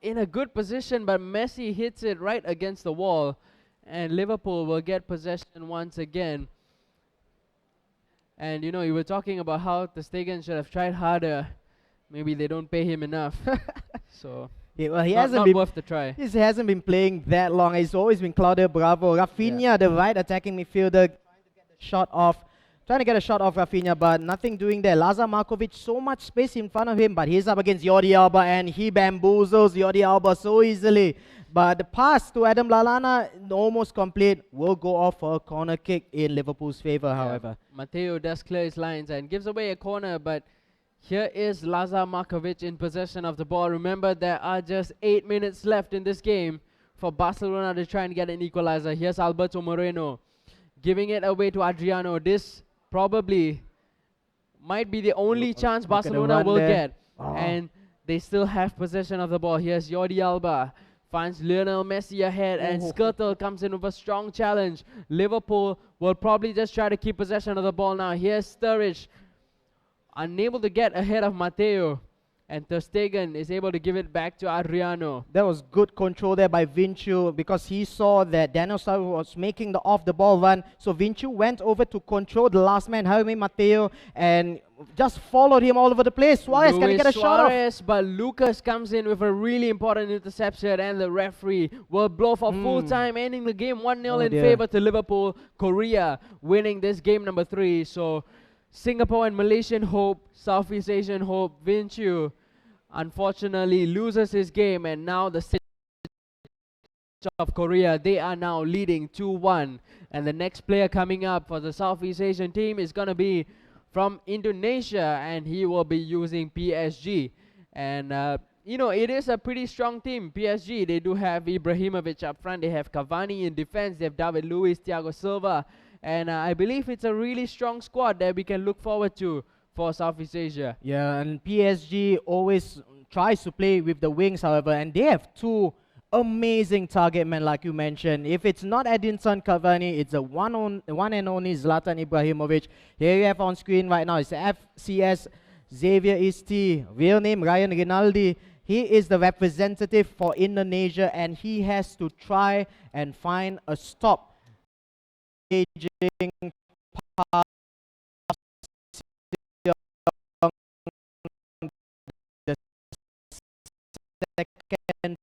In a good position, but Messi hits it right against the wall. And Liverpool will get possession once again. And you know, you were talking about how Ter Stegen should have tried harder. Maybe they don't pay him enough. So well, he not worth the try. He hasn't been playing that long. He's always been Claudio Bravo. Rafinha, the right attacking midfielder, trying to get a shot off Rafinha, but nothing doing there. Lazar Markovic, so much space in front of him, but he's up against Jordi Alba and he bamboozles Jordi Alba so easily. But the pass to Adam Lallana, almost complete, will go off for a corner kick in Liverpool's favour, however. Matteo does clear his lines and gives away a corner, but here is Lazar Markovic in possession of the ball. Remember, there are just 8 minutes left in this game for Barcelona to try and get an equalizer. Here's Alberto Moreno giving it away to Adriano. This probably might be the only chance Barcelona will get. And they still have possession of the ball. Here's Jordi Alba. Finds Lionel Messi ahead and Skrtel comes in with a strong challenge. Liverpool will probably just try to keep possession of the ball now. Here's Sturridge, unable to get ahead of Matteo, and Ter Stegen is able to give it back to Adriano. That was good control there by Vinchu because he saw that Daniel Sturridge was making the off-the-ball run. So Vinchu went over to control the last man, Jaime Matteo, and just followed him all over the place. Suarez, can he get a shot off? But Lucas comes in with a really important interception and the referee will blow for full time, ending the game 1-0 in favor to Liverpool. Korea winning this game number 3. So Singapore and Malaysian hope, Southeast Asian hope. Vinchu unfortunately loses his game, and now the of Korea. They are now leading 2-1. And the next player coming up for the Southeast Asian team is going to be from Indonesia, and he will be using PSG. And you know, it is a pretty strong team, PSG. They do have Ibrahimovic up front. They have Cavani in defense. They have David Luiz, Thiago Silva. And I believe it's a really strong squad that we can look forward to for Southeast Asia. Yeah, and PSG always tries to play with the wings, however, and they have two amazing target men, like you mentioned. If it's not Edinson Cavani, it's a one and only Zlatan Ibrahimovic. Here you have on screen right now, it's FCS Xavier Isti, real name Ryan Rinaldi. He is the representative for Indonesia, and he has to try and find a stop engaging pass the second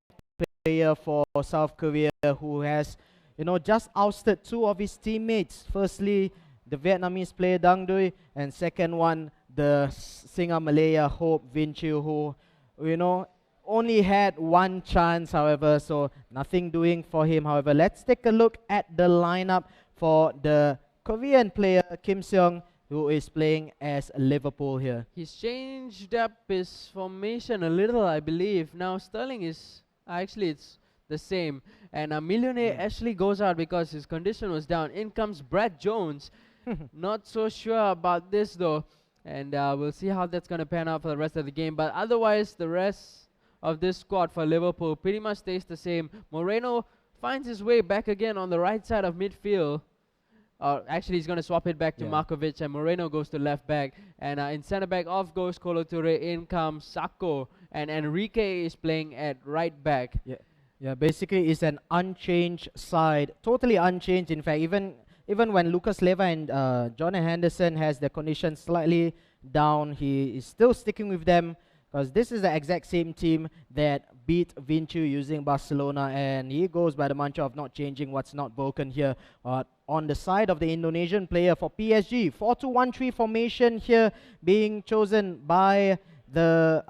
player for South Korea, who has, you know, just ousted two of his teammates. Firstly, the Vietnamese player Dang Dui, and second one, the singer Malaya Hope Vinci, who, you know, only had one chance, however, so nothing doing for him. However, let's take a look at the lineup for the Korean player Kim Seong, who is playing as Liverpool here. He's changed up his formation a little, I believe. Now Sterling is actually it's the same, and Millionaire actually goes out because his condition was down. In comes Brad Jones. Not so sure about this though, and we'll see how that's going to pan out for the rest of the game. But otherwise, the rest of this squad for Liverpool pretty much stays the same. Moreno finds his way back again on the right side of midfield. Actually, he's going to swap it back to Markovic, and Moreno goes to left back. And in centre back, off goes Kolo Toure, in comes Sako, and Enrique is playing at right back. Yeah, basically it's an unchanged side, totally unchanged. In fact, even when Lucas Leiva and Jordan Henderson has their condition slightly down, he is still sticking with them, because this is the exact same team that beat Vinci using Barcelona, and he goes by the mantra of not changing what's not broken here. On the side of the Indonesian player for PSG, 4-2-1-3 formation here being chosen by the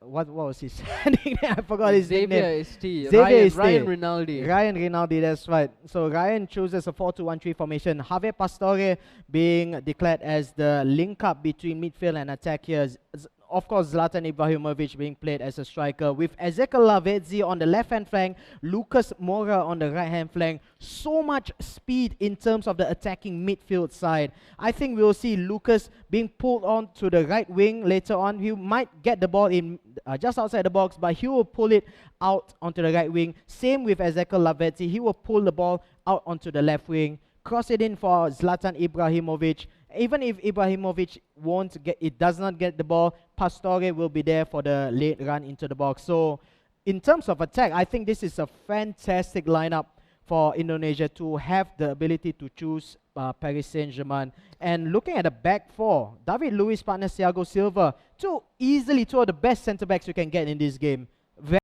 what was his nickname? I forgot his nickname. Ryan Rinaldi. Ryan Rinaldi, that's right. So Ryan chooses a 4-2-1-3 formation. Javier Pastore being declared as the link up between midfield and attack here. Of course, Zlatan Ibrahimovic being played as a striker, with Ezekiel Lavezzi on the left-hand flank, Lucas Moura on the right-hand flank. So much speed in terms of the attacking midfield side. I think we'll see Lucas being pulled on to the right wing later on. He might get the ball in just outside the box, but he will pull it out onto the right wing. Same with Ezekiel Lavezzi. He will pull the ball out onto the left wing, cross it in for Zlatan Ibrahimovic. Even if Ibrahimovic does not get the ball, Pastore will be there for the late run into the box. So in terms of attack, I think this is a fantastic lineup for Indonesia to have the ability to choose Paris Saint-Germain. And looking at the back four, David Luiz, partner Thiago Silva, two of the best centre-backs you can get in this game. Very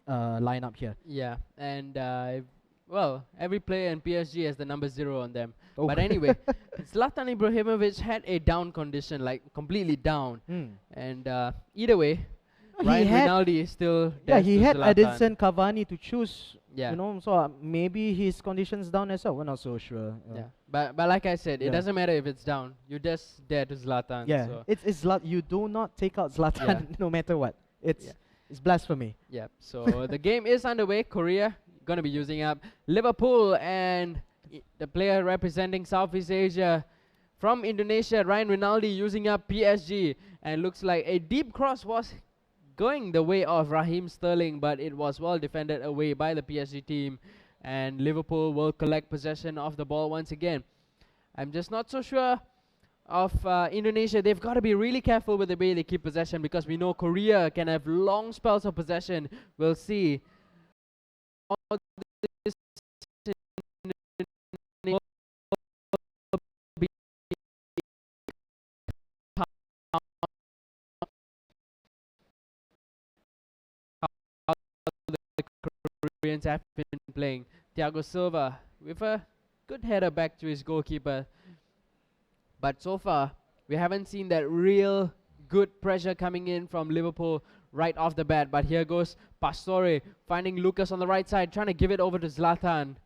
lineup here. Yeah, and well, every player in PSG has the number 0 on them. Oh. But anyway, Zlatan Ibrahimovic had a down condition, like completely down. And either way, Ryan Rinaldi is still there. Yeah, he had Edinson Cavani to choose. Yeah. You know, so maybe his condition's down as well. We're not so sure. Yeah. But like I said, it doesn't matter if it's down. You just there to Zlatan. Yeah. So. It's Zlatan. You do not take out Zlatan no matter what. It's blasphemy. Yeah. So the game is underway. Korea going to be using up Liverpool, and the player representing Southeast Asia from Indonesia, Ryan Rinaldi, using up PSG. And looks like a deep cross was going the way of Raheem Sterling, but it was well defended away by the PSG team, and Liverpool will collect possession of the ball once again. I'm just not so sure of Indonesia. They've got to be really careful with the way they keep possession, because we know Korea can have long spells of possession. We'll see. Koreans have been playing. Thiago Silva with a good header back to his goalkeeper. But so far, we haven't seen that real good pressure coming in from Liverpool right off the bat. But here goes Pastore finding Lucas on the right side, trying to give it over to Zlatan,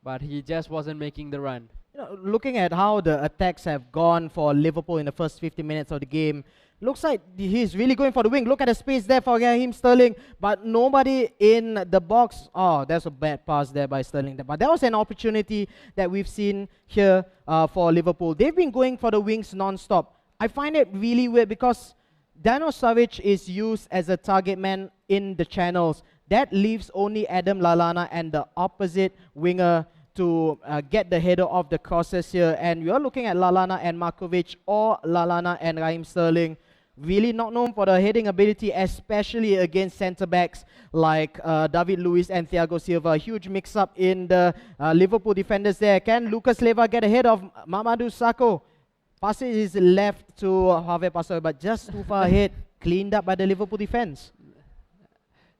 but he just wasn't making the run. You know, looking at how the attacks have gone for Liverpool in the first 50 minutes of the game, looks like he's really going for the wing. Look at the space there for Raheem Sterling, but nobody in the box. Oh, that's a bad pass there by Sterling. But that was an opportunity that we've seen here for Liverpool. They've been going for the wings non-stop. I find it really weird because Daniel Sturridge is used as a target man in the channels. That leaves only Adam Lallana and the opposite winger to get the header of the crosses here. And we are looking at Lallana and Markovic or Lallana and Raheem Sterling. Really not known for the heading ability, especially against centre-backs like David Luiz and Thiago Silva. Huge mix-up in the Liverpool defenders there. Can Lucas Leiva get ahead of Mamadou Sakho? Passes is left to Javier Pastore, but just too far ahead. Cleaned up by the Liverpool defence.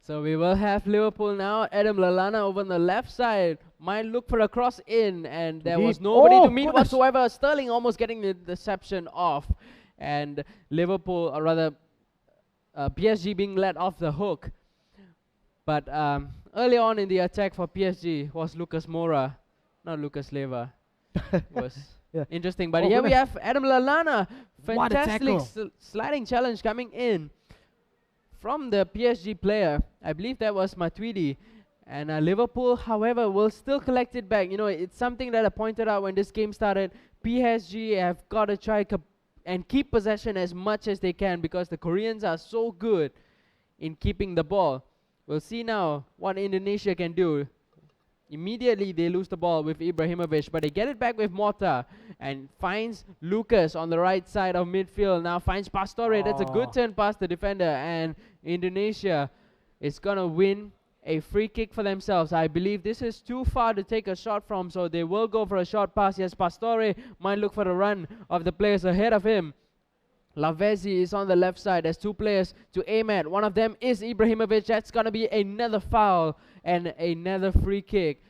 So we will have Liverpool now. Adam Lallana over on the left side might look for a cross in, and there was nobody to meet whatsoever. Sterling almost getting the deception off, and Liverpool, or rather PSG being let off the hook. But early on in the attack for PSG was Lucas Moura, not Lucas Leiva. Was interesting. But here we have Adam Lallana. Fantastic sliding challenge coming in from the PSG player. I believe that was Matuidi. And Liverpool, however, will still collect it back. You know, it's something that I pointed out when this game started. PSG have got to try and keep possession as much as they can because the Koreans are so good in keeping the ball. We'll see now what Indonesia can do. Immediately they lose the ball with Ibrahimovic, but they get it back with Mota and finds Lucas on the right side of midfield. Now finds Pastore. That's a good turn past the defender, and Indonesia is going to win a free kick for themselves. I believe this is too far to take a shot from, so they will go for a short pass. Yes, Pastore might look for the run of the players ahead of him. Lavezzi is on the left side. There's two players to aim at. One of them is Ibrahimovic. That's going to be another foul and another free kick.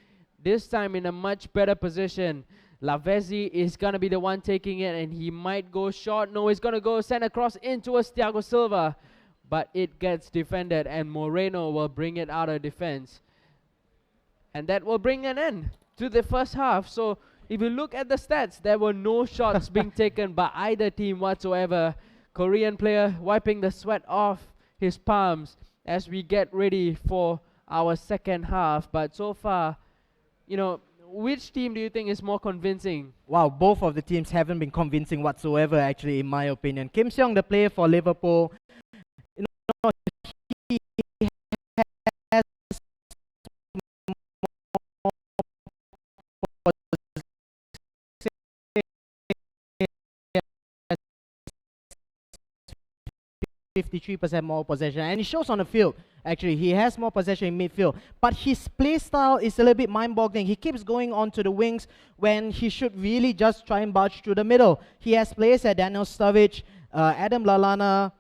This time in a much better position. Lavezzi is going to be the one taking it, and he might go short. No, he's going to go send across in towards Thiago Silva. But it gets defended, and Moreno will bring it out of defense. And that will bring an end to the first half. So if you look at the stats, there were no shots being taken by either team whatsoever. Korean player wiping the sweat off his palms as we get ready for our second half. But so far, you know, which team do you think is more convincing? Wow, both of the teams haven't been convincing whatsoever, actually, in my opinion. Kim Seong, the player for Liverpool, you know, he has 53% more possession, and it shows on the field. Actually, he has more possession in midfield, but his play style is a little bit mind-boggling. He keeps going on to the wings when he should really just try and barge through the middle. He has players at Daniel Sturridge, Adam Lallana,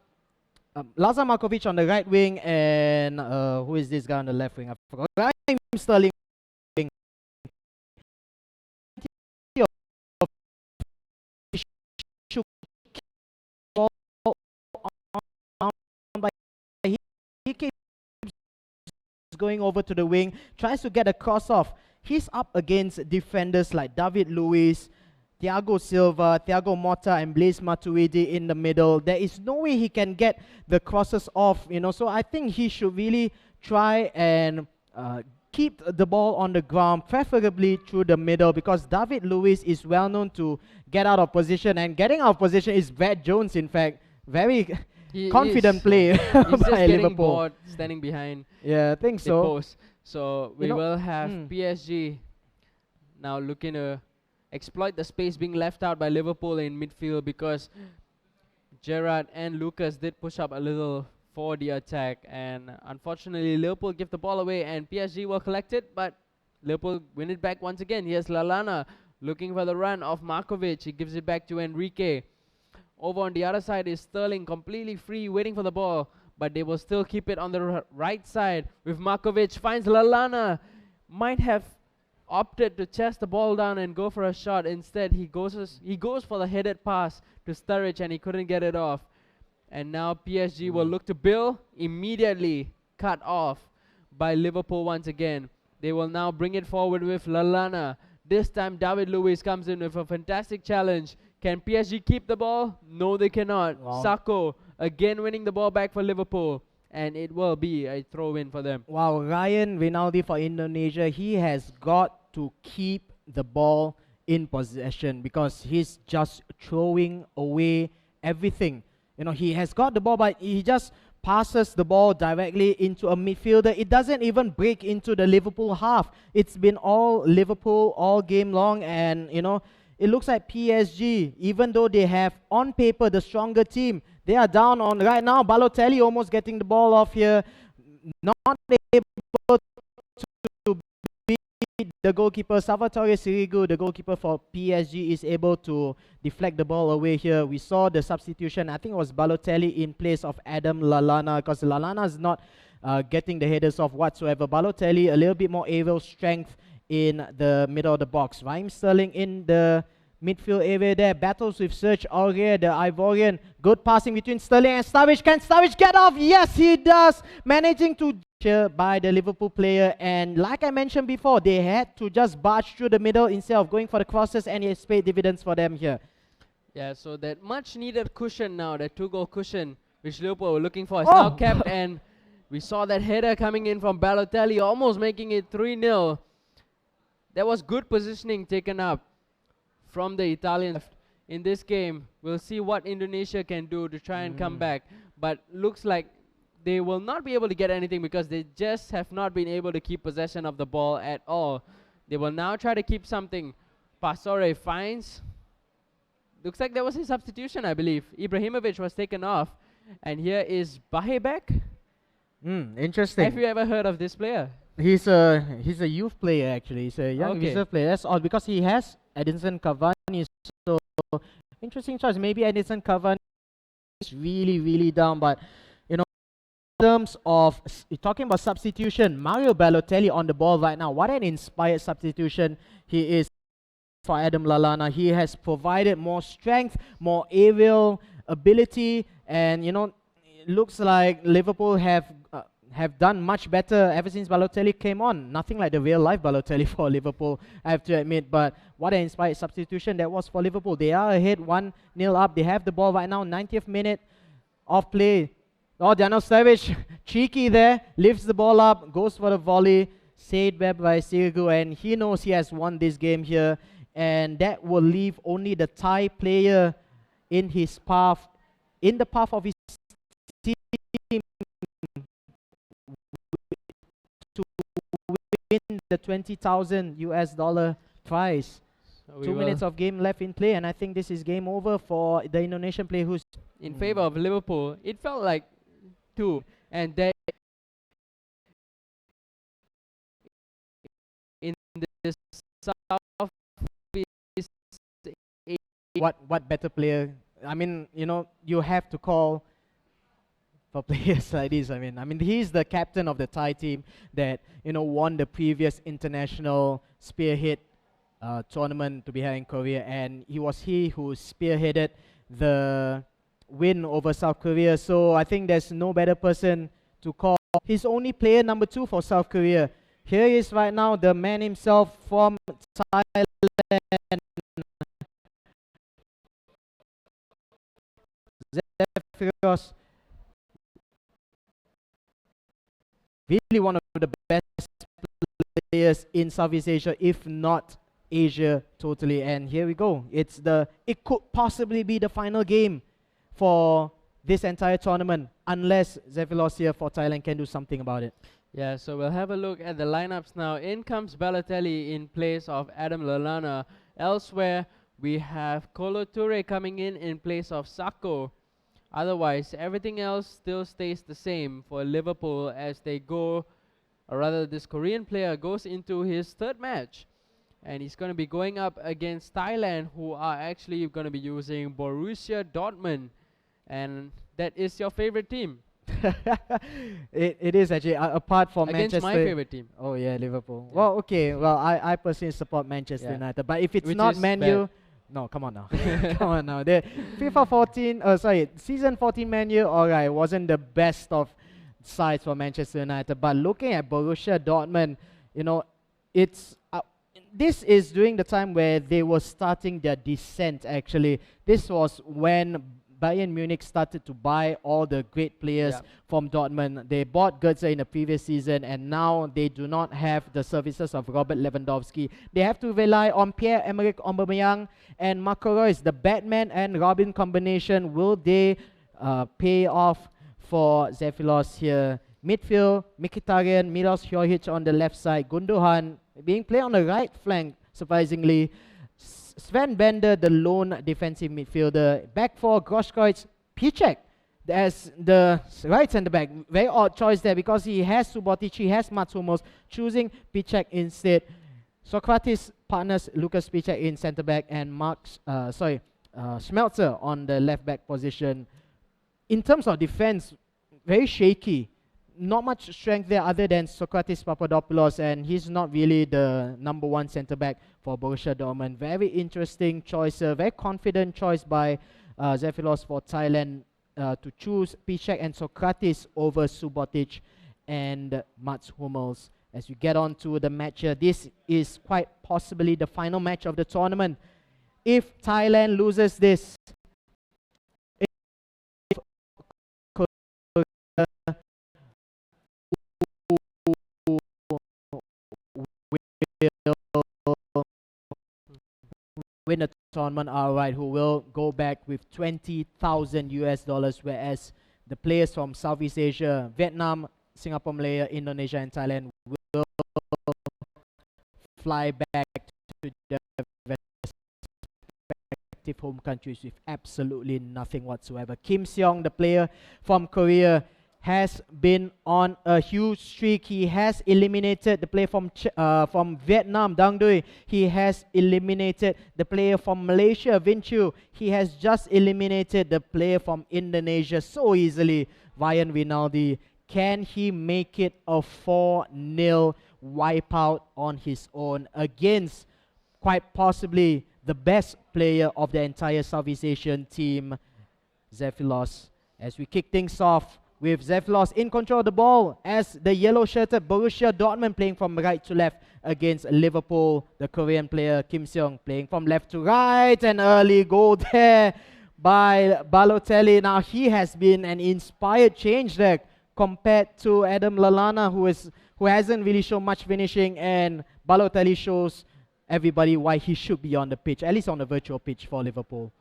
Lazar Markovic on the right wing, and who is this guy on the left wing? I forgot. Raheem Sterling. He keeps going over to the wing, tries to get a cross off. He's up against defenders like David Luiz, Thiago Silva, Thiago Mota, and Blaise Matuidi in the middle. There is no way he can get the crosses off, you know. So I think he should really try and keep the ball on the ground, preferably through the middle, because David Luiz is well known to get out of position, and getting out of position is Brad Jones, in fact. Very confident play he's by just getting Liverpool. bored standing behind I think the so. post. So we will have PSG now looking to exploit the space being left out by Liverpool in midfield, because Gerrard and Lucas did push up a little for the attack, and unfortunately Liverpool give the ball away and PSG will collect it, but Liverpool win it back once again. Here's Lallana looking for the run of Markovic. He gives it back to Enrique. Over on the other side is Sterling, completely free, waiting for the ball, but they will still keep it on the right side with Markovic. Finds Lallana. Might have opted to chest the ball down and go for a shot. Instead, he goes for the headed pass to Sturridge, and he couldn't get it off. And now PSG will look to build, immediately cut off by Liverpool once again. They will now bring it forward with Lallana. This time David Luiz comes in with a fantastic challenge. Can PSG keep the ball? No, they cannot. Wow. Sako again winning the ball back for Liverpool. And it will be a throw-in for them. Wow, Ryan Rinaldi for Indonesia, he has got to keep the ball in possession because he's just throwing away everything. You know, he has got the ball, but he just passes the ball directly into a midfielder. It doesn't even break into the Liverpool half. It's been all Liverpool all game long, and you know, it looks like PSG, even though they have on paper the stronger team, they are down on right now. Balotelli almost getting the ball off here, not able to beat the goalkeeper. Salvatore Sirigu, the goalkeeper for PSG, is able to deflect the ball away here. We saw the substitution. I think it was Balotelli in place of Adam Lallana, because Lallana is not getting the headers off whatsoever. Balotelli a little bit more aerial strength in the middle of the box. Raheem Sterling in the midfield area there, battles with Serge Aurier, the Ivorian. Good passing between Sterling and Sturridge. Can Sturridge get off? Yes, he does. Managing to by the Liverpool player, and like I mentioned before, they had to just barge through the middle instead of going for the crosses, and it's paid dividends for them here. Yeah, so that much needed cushion now, that 2-goal cushion which Liverpool were looking for, is now kept, and we saw that header coming in from Balotelli, almost making it 3-0. There was good positioning taken up from the Italians in this game. We'll see what Indonesia can do to try and come back, but looks like they will not be able to get anything because they just have not been able to keep possession of the ball at all. They will now try to keep something. Pastore finds. Looks like there was a substitution, I believe. Ibrahimovic was taken off. And here is Bahe back. Interesting. Have you ever heard of this player? He's a youth player actually. He's a young reserve player. That's all because he has Edinson Cavani. So interesting choice. Maybe Edinson Cavani is really down, but you know, in terms of talking about substitution, Mario Balotelli on the ball right now. What an inspired substitution he is for Adam Lallana. He has provided more strength, more aerial ability, and you know, it looks like Liverpool have done much better ever since Balotelli came on. Nothing like the real life Balotelli for Liverpool, I have to admit, but what an inspired substitution that was for Liverpool. They are ahead 1-0 up. They have the ball right now, 90th minute of play. Oh, Daniel Sturridge, cheeky there, lifts the ball up, goes for the volley, saved back by Sirigu, and he knows he has won this game here, and that will leave only the Thai player in his path, in the path of his team to win the $20,000 prize. So 2 minutes of game left in play, and I think this is game over for the Indonesian player who's in favor of Liverpool. It felt like 2, and that in this South East, what better player? I mean, you know, you have to call for players like this. I mean, he's the captain of the Thai team that, you know, won the previous international spearhead tournament to be held in Korea, and he who spearheaded the win over South Korea. So I think there's no better person to call. He's only player number 2 for South Korea. Here he is right now, the man himself from Thailand. Zephyros, really one of the best players in Southeast Asia, if not Asia totally. And here we go. It could possibly be the final game for this entire tournament, unless Zephyros here for Thailand can do something about it. Yeah, so we'll have a look at the lineups now. In comes Balotelli in place of Adam Lallana. Elsewhere, we have Kolo Toure coming in place of Sako. Otherwise, everything else still stays the same for Liverpool as they go, or rather this Korean player goes into his 3rd match. And he's going to be going up against Thailand, who are actually going to be using Borussia Dortmund. And that is your favorite team. It is actually, apart from against Manchester. my favorite team. Oh yeah, Liverpool. Yeah. Well, okay. Well, I personally support Manchester United. But if it's Which not is Man U, No, come on now. Come on now. The season 14 menu, alright, wasn't the best of sides for Manchester United. But looking at Borussia Dortmund, you know, it's this is during the time where they were starting their descent. Actually, this was when Bayern Munich started to buy all the great players from Dortmund. They bought Götze in the previous season, and now they do not have the services of Robert Lewandowski. They have to rely on Pierre-Emerick Aubameyang and Marco Reus. The Batman and Robin combination, will they pay off for Zefilos here? Midfield, Mkhitaryan, Milos Jovic on the left side, Gundogan being played on the right flank, surprisingly. Sven Bender, the lone defensive midfielder. Back four, Groskreutz, Piszczek as the right centre back. Very odd choice there because he has Subotic, he has Mats Hummels, choosing Piszczek instead. Socrates partners Lucas Piszczek in centre back, and Schmelzer on the left back position. In terms of defense, very shaky. Not much strength there other than Socrates Papadopoulos, and he's not really the number one centre-back for Borussia Dortmund. Very interesting choice, a very confident choice by Zefilos for Thailand to choose Piszczek and Socrates over Subotic and Mats Hummels. As we get on to the match here, this is quite possibly the final match of the tournament. If Thailand loses this, win the tournament outright, who will go back with $20,000, whereas the players from Southeast Asia, Vietnam, Singapore, Malaysia, Indonesia, and Thailand will fly back to their respective home countries with absolutely nothing whatsoever. Kim Seong, the player from Korea, has been on a huge streak. He has eliminated the player from Vietnam, Dang Dui. He has eliminated the player from Malaysia, Vin Chu. He has just eliminated the player from Indonesia so easily, Ryan Rinaldi. Can he make it a 4-0 wipeout on his own against quite possibly the best player of the entire Southeast Asian team, Zefilos? As we kick things off with Zefilos in control of the ball as the yellow-shirted Borussia Dortmund playing from right to left against Liverpool. The Korean player Kim Seong playing from left to right. An early goal there by Balotelli. Now he has been an inspired change there compared to Adam Lallana, who hasn't really shown much finishing, and Balotelli shows everybody why he should be on the pitch, at least on the virtual pitch for Liverpool.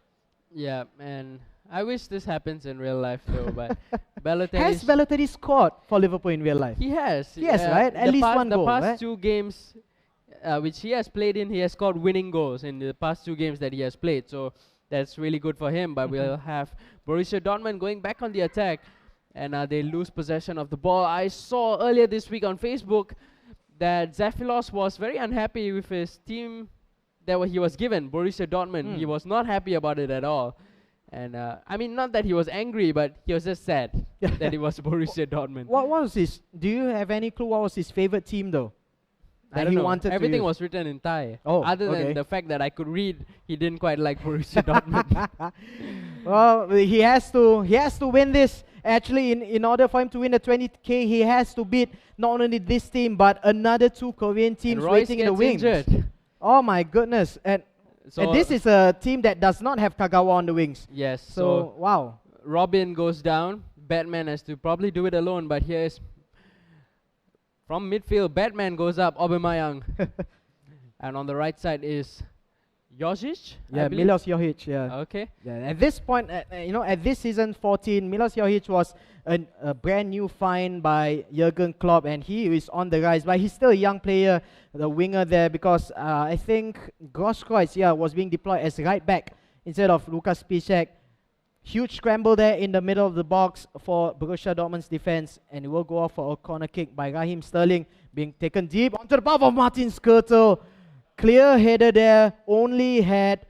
Yeah, and I wish this happens in real life though, but Balotelli... Has Balotelli scored for Liverpool in real life? He has. Yes, right? At least one goal, The past right? 2 games which he has played in, he has scored winning goals in the past 2 games that he has played. So that's really good for him. But we'll have Borussia Dortmund going back on the attack, and they lose possession of the ball. I saw earlier this week on Facebook that Zefilos was very unhappy with his team that he was given, Borussia Dortmund. He was not happy about it at all. And I mean, not that he was angry, but he was just sad that it was Borussia Dortmund. What was his? Do you have any clue what was his favorite team though? I don't know. Everything was written in Thai. Oh, other than the fact that I could read, he didn't quite like Borussia Dortmund. Well, he has to win this. Actually, in order for him to win the 20K, he has to beat not only this team but another 2 Korean teams waiting in the wings. Injured. Oh my goodness! And this is a team that does not have Kagawa on the wings. Yes. So wow. Robin goes down. Batman has to probably do it alone, but here's from midfield. Batman goes up. Aubameyang, and on the right side is Jovic. Yeah, Milos Jovic. Yeah. Okay. Yeah. At this point, at this season 14, Milos Jovic was a brand new find by Jurgen Klopp, and he is on the rise. But he's still a young player, the winger there, because I think Groskreutz, was being deployed as right back instead of Lucas Piszczek. Huge scramble there in the middle of the box for Borussia Dortmund's defense, and it will go off for a corner kick by Raheem Sterling, being taken deep onto the path of Martin Skrtel. Clear header there, only had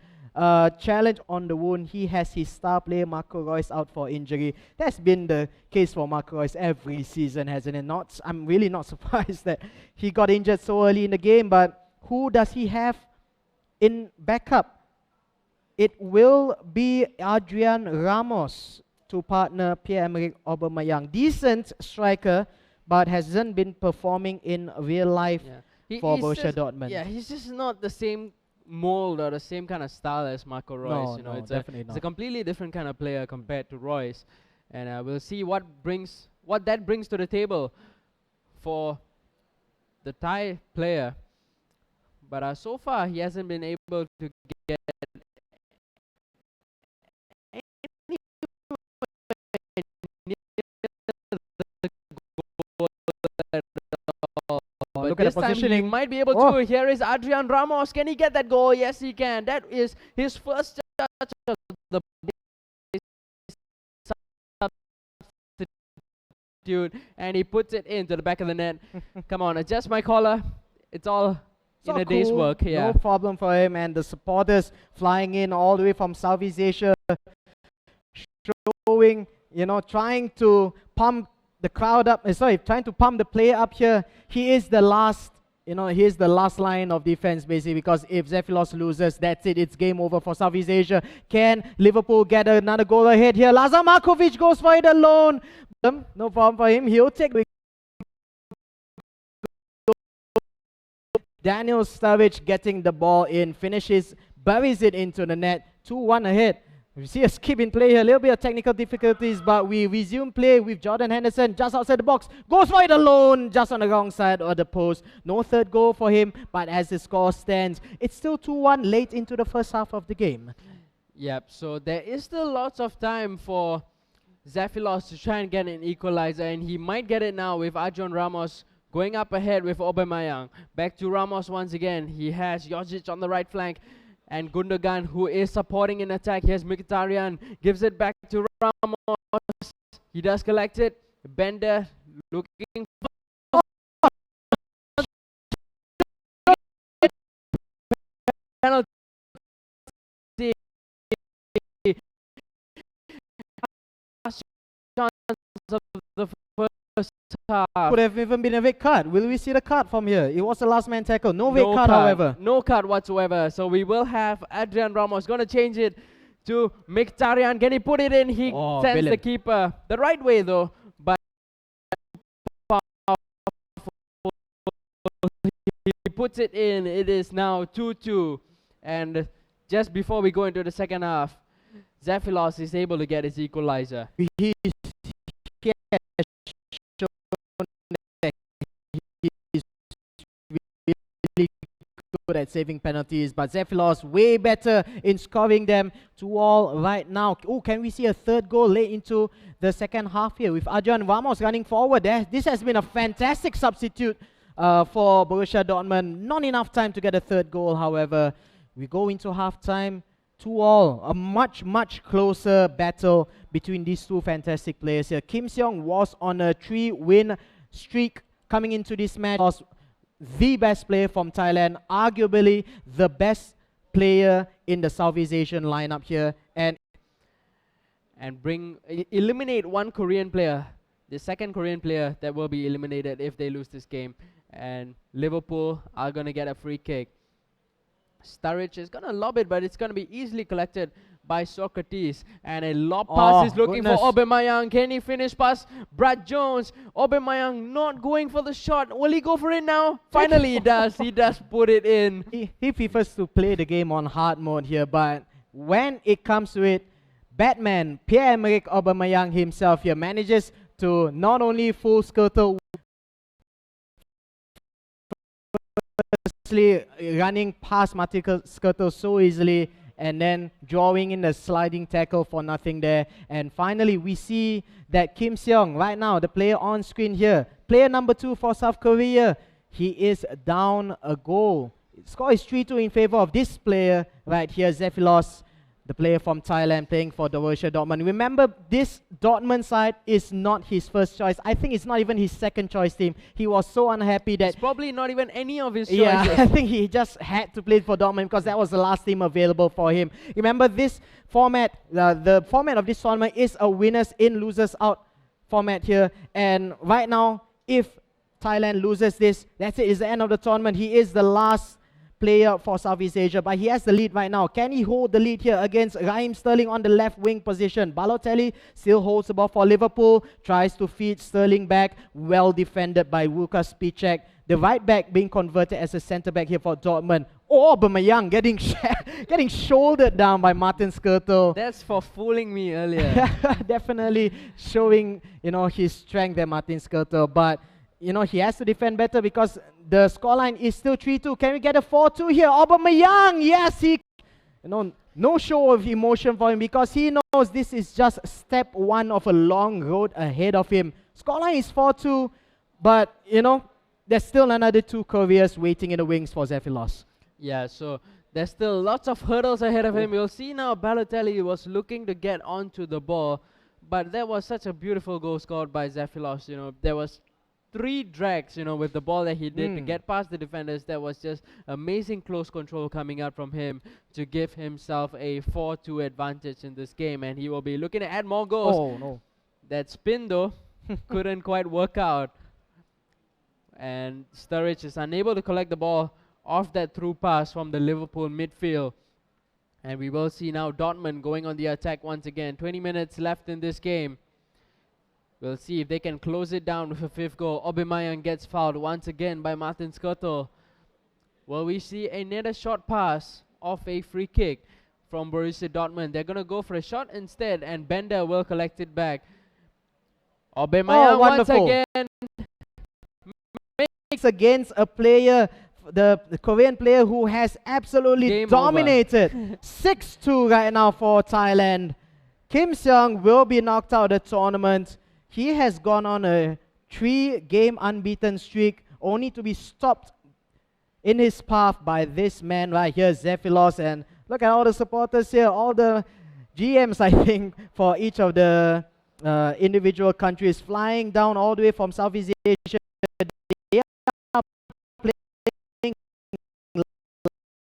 challenge on the wound. He has his star player Marco Reus out for injury. That's been the case for Marco Reus every season, hasn't it? I'm really not surprised that he got injured so early in the game, but who does he have in backup? it will be Adrian Ramos to partner Pierre-Emerick Aubameyang. Decent striker, but hasn't been performing in real life for Borussia Dortmund. Yeah, he's just not the same mold or the same kind of style as Marco Reus. No, You know, no, it's definitely a completely different kind of player compared to Reus, and we'll see what that brings to the table for the Thai player. But so far, he hasn't been able to get Oh, but look at this the time he positioning. might be able to. Here is Adrian Ramos. Can he get that goal? Yes, he can. That is his first touch of the substitute, and he puts it into the back of the net. Come on, adjust my collar. It's all in a day's work. Yeah. No problem for him, and the supporters flying in all the way from Southeast Asia, showing, you know, trying to pump the crowd up. Trying to pump the player up here. He is the last, you know, he is the last line of defense basically, because if Zefilos loses, that's it. It's game over for Southeast Asia. Can Liverpool get another goal ahead here? Lazar Markovic goes for it alone. No problem for him. He'll take the Daniel Sturridge getting the ball in, finishes, buries it into the net. 2-1 ahead. We see a skip in play here, a little bit of technical difficulties, but we resume play with Jordan Henderson just outside the box. Goes for it alone, just on the wrong side of the post. No third goal for him, but as the score stands, it's still 2-1 late into the first half of the game. Yep, so there is still lots of time for Zefilos to try and get an equalizer, and he might get it now with Adrian Ramos going up ahead with Aubameyang. Back to Ramos once again. He has Jozic on the right flank, and Gundogan, who is supporting in attack. Here's Mkhitaryan, gives it back to Ramos. He does collect it. Bender looking for penalty. Of the first half. Could have even been a red card. Will we see the card from here? It was the last man tackle. No red card, however. No card whatsoever. So we will have Adrian Ramos going to change it to Mkhitaryan. Can he put it in? He sends the keeper the right way though. But he puts it in. It is now 2-2. And just before we go into the second half, Zefilos is able to get his equalizer. He has shown that he is really good at saving penalties, but Zefilos way better in scoring them 2-2 right now. Oh, can we see a third goal late into the second half here with Adrian Ramos running forward there? This has been a fantastic substitute for Borussia Dortmund. Not enough time to get a third goal, however. We go into halftime. 2-2, a much closer battle between these two fantastic players here. Kim Seong was on a 3-win streak coming into this match. Was the best player from Thailand, arguably the best player in the Southeast Asian lineup here, and eliminate one Korean player, the second Korean player that will be eliminated if they lose this game, and Liverpool are going to get a free kick. Sturridge is going to lob it, but it's going to be easily collected by Socrates. And a lob pass is looking for Aubameyang. Can he finish past Brad Jones? Aubameyang not going for the shot. Will he go for it now? Finally he does. He does put it in. He prefers to play the game on hard mode here, but when it comes to it, Batman, Pierre-Emerick Aubameyang himself here manages to not only full skirtle, running past Martin Skirtle so easily, and then drawing in the sliding tackle for nothing there. And finally, we see that Kim Seong, right now, the player on screen here, player number 2 for South Korea, he is down a goal. Score is 3-2 in favor of this player right here, Zefilos, the player from Thailand playing for Borussia Dortmund. Remember, this Dortmund side is not his first choice. I think it's not even his second choice team. He was so unhappy that... It's probably not even any of his choices. Yeah, I think he just had to play for Dortmund because that was the last team available for him. Remember, this format, the format of this tournament is a winners in, losers out format here. And right now, if Thailand loses this, that's it. It's the end of the tournament. He is the last player for Southeast Asia, but he has the lead right now. Can he hold the lead here against Raheem Sterling on the left wing position? Balotelli still holds the ball for Liverpool, tries to feed Sterling back, well defended by Łukasz Piszczek. The right back being converted as a centre back here for Dortmund. Oh, Aubameyang getting shouldered down by Martin Skrtel. That's for fooling me earlier. Definitely showing, his strength there, Martin Skrtel. But, he has to defend better because the scoreline is still 3-2. Can we get a 4-2 here? Aubameyang, yes, no show of emotion for him because he knows this is just step one of a long road ahead of him. Scoreline is 4-2, but, there's still another 2 careers waiting in the wings for Zefilos. Yeah, so there's still lots of hurdles ahead of him. You'll see now Balotelli was looking to get onto the ball, but that was such a beautiful goal scored by Zefilos. There was 3 drags, with the ball that he did to get past the defenders. That was just amazing close control coming out from him to give himself a 4-2 advantage in this game, and he will be looking to add more goals. Oh, no. That spin, though, couldn't quite work out. And Sturridge is unable to collect the ball off that through pass from the Liverpool midfield. And we will see now Dortmund going on the attack once again. 20 minutes left in this game. We'll see if they can close it down with a 5th goal. Aubameyang gets fouled once again by Martin Skrtel. Will we see another short pass off a free kick from Borussia Dortmund? They're going to go for a shot instead, and Bender will collect it back. Aubameyang once again. Against a player, the Korean player who has absolutely Game dominated. 6-2 right now for Thailand. Kim Seong will be knocked out of the tournament. He has gone on a 3-game unbeaten streak, only to be stopped in his path by this man right here, Zefilos. And look at all the supporters here, all the GMs, I think, for each of the individual countries flying down all the way from Southeast Asia.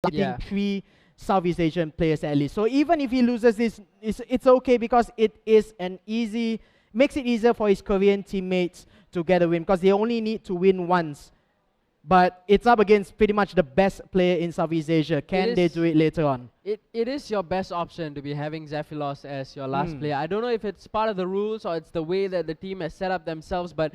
Yeah. 3 Southeast Asian players at least. So even if he loses this, it's okay because it is makes it easier for his Korean teammates to get a win because they only need to win once. But it's up against pretty much the best player in Southeast Asia. Can they do it later on? It is your best option to be having Zefilos as your last player. I don't know if it's part of the rules or it's the way that the team has set up themselves, but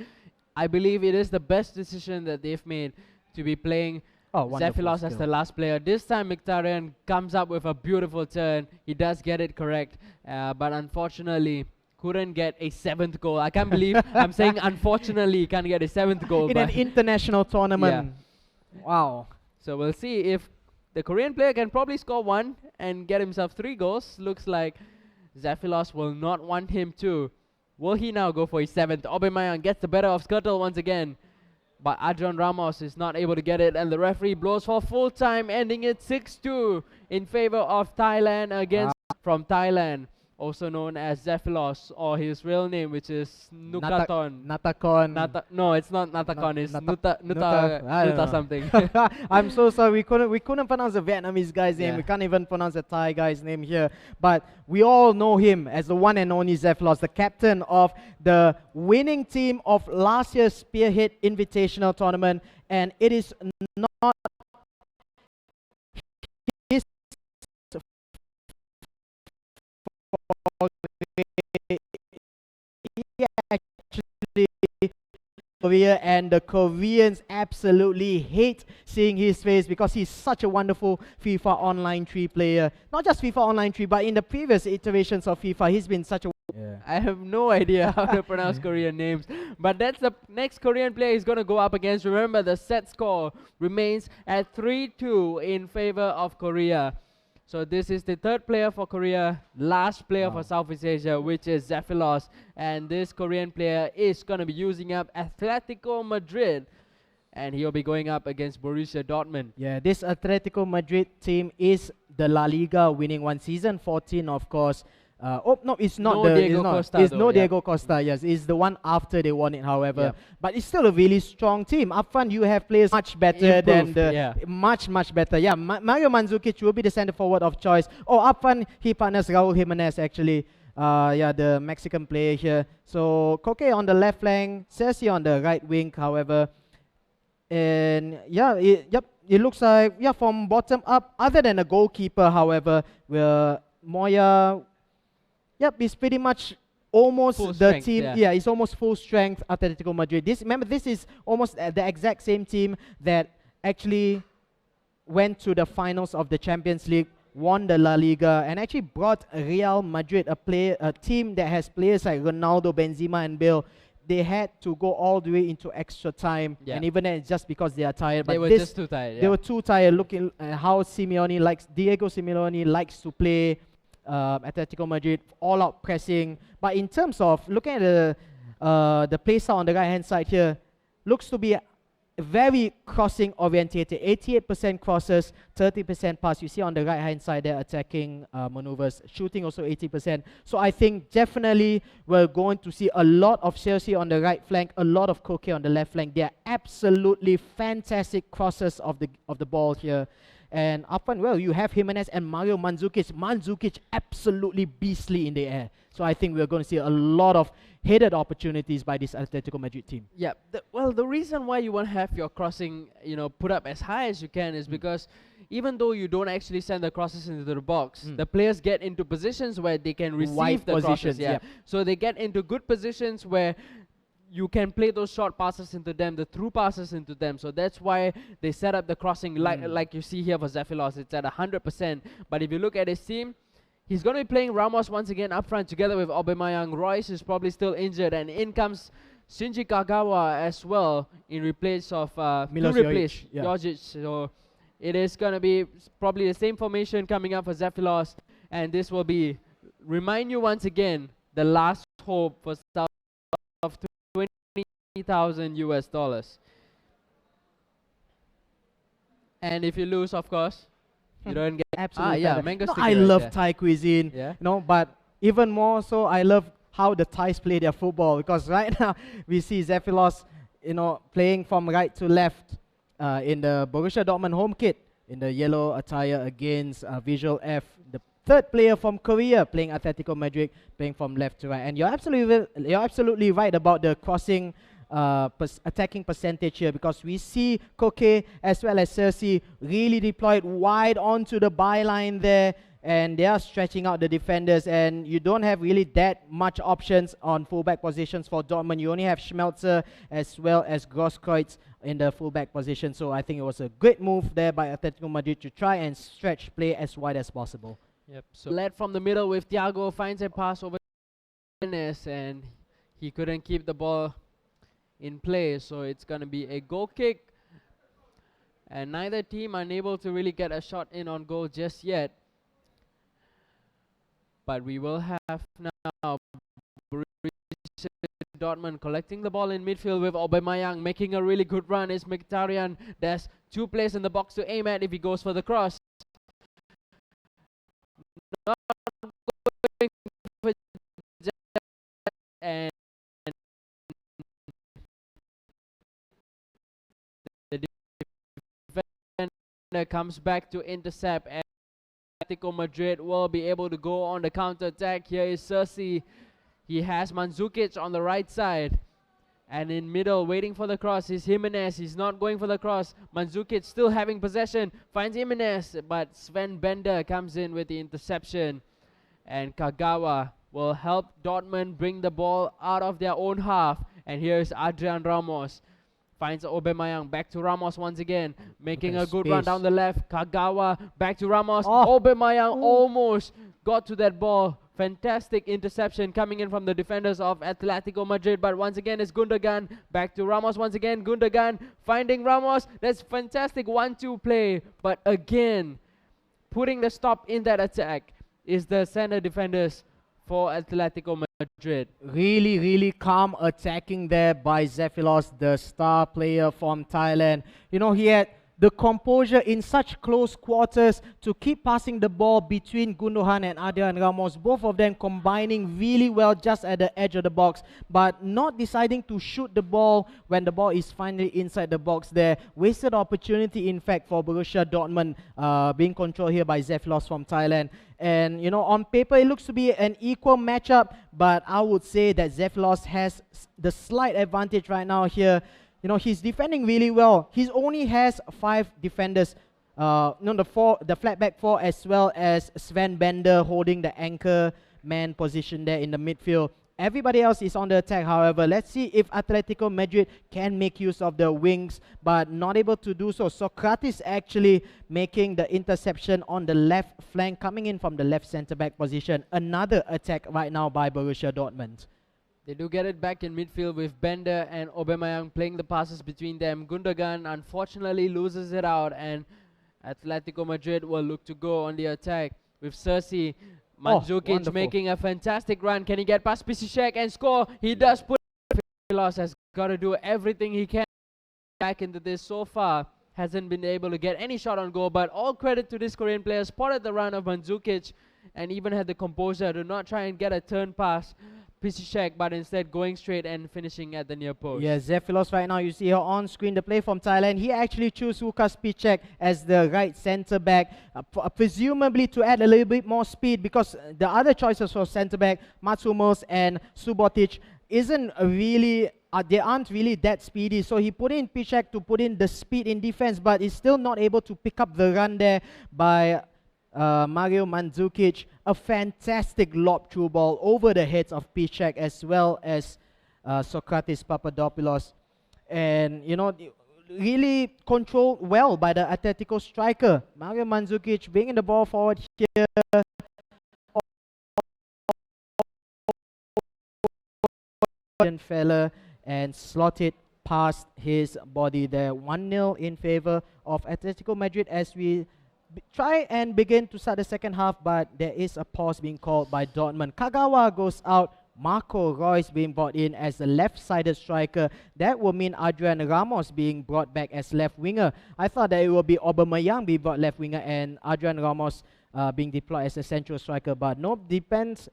I believe it is the best decision that they've made to be playing Zefilos as the last player. This time Mkhitaryan comes up with a beautiful turn. He does get it correct, but unfortunately couldn't get a 7th goal. I can't believe I'm saying unfortunately he can't get a 7th goal. In an international tournament. Yeah. Wow. So we'll see if the Korean player can probably score 1 and get himself 3 goals. Looks like Zefilos will not want him to. Will he now go for his 7th? Aubameyang gets the better of Skrtel once again, but Adrian Ramos is not able to get it, and the referee blows for full time, ending it 6-2 in favor of Thailand against from Thailand, also known as Zefilos, or his real name, which is Nukaton. Natakon. No, it's not Natakon. It's Nuta something. I'm so sorry. We couldn't pronounce the Vietnamese guy's name. Yeah. We can't even pronounce the Thai guy's name here. But we all know him as the one and only Zefilos, the captain of the winning team of last year's Spearhead Invitational Tournament, and it is not his Korea, and the Koreans absolutely hate seeing his face because he's such a wonderful FIFA Online 3 player. Not just FIFA Online 3, but in the previous iterations of FIFA, he's been such a... I have no idea how to pronounce Korean names, but that's the next Korean player he's going to go up against. Remember, the set score remains at 3-2 in favor of Korea. So this is the 3rd player for Korea, last player for Southeast Asia, which is Zefilos. And this Korean player is going to be using up Atletico Madrid, and he'll be going up against Borussia Dortmund. Yeah, this Atletico Madrid team is the La Liga winning one, season 14, of course. It's not no Diego Costa. It's no Diego Costa, yes. It's the one after they won it, however. Yeah. But it's still a really strong team. Up front, you have players much better than the... Much better. Yeah, Mario Mandzukic will be the center forward of choice. Up front, he partners Raul Jimenez, actually. The Mexican player here. So, Koke on the left flank, Cersei on the right wing, however. And it looks like, yeah, from bottom up, other than the goalkeeper, however, where Moya, yep, is pretty much almost Full the strength, team. yeah. Yeah, it's almost full strength Atletico Madrid. Remember, this is almost the exact same team that actually went to the finals of the Champions League, won the La Liga, and actually brought Real Madrid, a team that has players like Ronaldo, Benzema, and Bale. They had to go all the way into extra time, Yeah. and even then, it's just because they are tired. They But were this, just too tired. they were too tired. Looking at how Diego Simeone likes to play Atletico Madrid, all-out pressing. But in terms of looking at the play style on the right-hand side here, looks to be very crossing orientated. 88% crosses, 30% pass. You see on the right hand side there, attacking maneuvers, shooting also 80%. So I think definitely we're going to see a lot of Chelsea on the right flank, a lot of Koke on the left flank. They are absolutely fantastic crosses of the ball here. And up front, well, you have Jimenez and Mario Mandzukic. Mandzukic absolutely beastly in the air. So I think we're going to see a lot of headed opportunities by this Atletico Madrid team. Yeah. Well, the reason why you want to have your crossing, put up as high as you can is because even though you don't actually send the crosses into the box, the players get into positions where they can receive Wide the crosses. positions, Yeah. yep. So they get into good positions where you can play those short passes into them, the through passes into them. So that's why they set up the crossing like you see here for Zefilos. It's at 100%. But if you look at his team, he's going to be playing Ramos once again up front together with Aubameyang. Royce is probably still injured, and in comes Shinji Kagawa as well in replace of Milos Jovic, yeah. Jovic. So it is going to be probably the same formation coming up for Zefilos, and this will be, remind you once again, the last hope for South of $20,000 US. And if you lose, of course, you don't get Absolutely. mango No, sticky I right love there. Thai cuisine. Yeah. But even more so, I love how the Thais play their football, because right now we see Zefilos, playing from right to left in the Borussia Dortmund home kit in the yellow attire against Visual F, the third player from Korea playing Atletico Madrid, playing from left to right. And you're absolutely right about the crossing attacking percentage here, because we see Koke as well as Cersei really deployed wide onto the byline there, and they are stretching out the defenders, and you don't have really that much options on fullback positions for Dortmund. You only have Schmelzer as well as Grosskreutz in the fullback position. So I think it was a great move there by Atletico Madrid to try and stretch play as wide as possible. Yep. So led from the middle with Thiago, finds a pass over Jimenez, and he couldn't keep the ball in play. So it's going to be a goal kick, and neither team unable to really get a shot in on goal just yet. But we will have now Borussia Dortmund collecting the ball in midfield with Aubameyang making a really good run. Is Mkhitaryan. There's two players in the box to aim at if he goes for the cross. Not going for and the defender comes back to intercept, and Atletico Madrid will be able to go on the counter attack. Here is Cersei. He has Mandzukic on the right side, and in middle waiting for the cross is Jimenez. He's not going for the cross. Mandzukic still having possession, finds Jimenez, but Sven Bender comes in with the interception, and Kagawa will help Dortmund bring the ball out of their own half. And here's Adrian Ramos. Finds Aubameyang, back to Ramos once again, making a good run down the left. Kagawa, back to Ramos. Aubameyang almost got to that ball. Fantastic interception coming in from the defenders of Atletico Madrid. But once again, it's Gundogan. Back to Ramos once again. Gundogan finding Ramos. That's fantastic 1-2 play. But again, putting the stop in that attack is the center defenders for Atletico Madrid. Really, really calm attacking there by Zefilos, the star player from Thailand. He had the composure in such close quarters to keep passing the ball between Gundogan and Adrian Ramos, both of them combining really well just at the edge of the box, but not deciding to shoot the ball when the ball is finally inside the box there. Wasted opportunity, in fact, for Borussia Dortmund, being controlled here by Zefilos from Thailand. And, on paper, it looks to be an equal matchup, but I would say that Zefilos has the slight advantage right now here. You know, he's defending really well. He only has 5 defenders. No, the flat back 4, as well as Sven Bender holding the anchor man position there in the midfield. Everybody else is on the attack, however. Let's see if Atletico Madrid can make use of the wings, but not able to do so. Socrates actually making the interception on the left flank, coming in from the left centre-back position. Another attack right now by Borussia Dortmund. They do get it back in midfield with Bender and Aubameyang playing the passes between them. Gundogan unfortunately loses it out, and Atletico Madrid will look to go on the attack with Cersei. Mandzukic making a fantastic run. Can he get past Pisicek and score? He does. Put Velos has got to do everything he can back into this so far. Hasn't been able to get any shot on goal, but all credit to this Korean player. Spotted the run of Mandzukic and even had the composure to not try and get a turn pass Pisicek, but instead going straight and finishing at the near post. Yeah, Zefilos right now, you see her on screen, the play from Thailand. He actually chose Lukas Piszczek as the right centre-back, presumably to add a little bit more speed, because the other choices for centre-back, Mats Hummels and Subotic, they aren't really that speedy. So he put in Piszczek to put in the speed in defense, but he's still not able to pick up the run there by Mario Mandzukic. A fantastic lob through ball over the heads of Piszczek as well as Socrates Papadopoulos, and you know, really controlled well by the Atletico striker. Mario Mandzukic bringing the ball forward here, fella, and slot it past his body there. 1-0 in favor of Atletico Madrid as we try and begin to start the second half, but there is a pause being called by Dortmund. Kagawa goes out. Marco Reus being brought in as the left-sided striker. That will mean Adrian Ramos being brought back as left winger. I thought that it will be Aubameyang being brought left winger and Adrian Ramos being deployed as a central striker, but no, depends.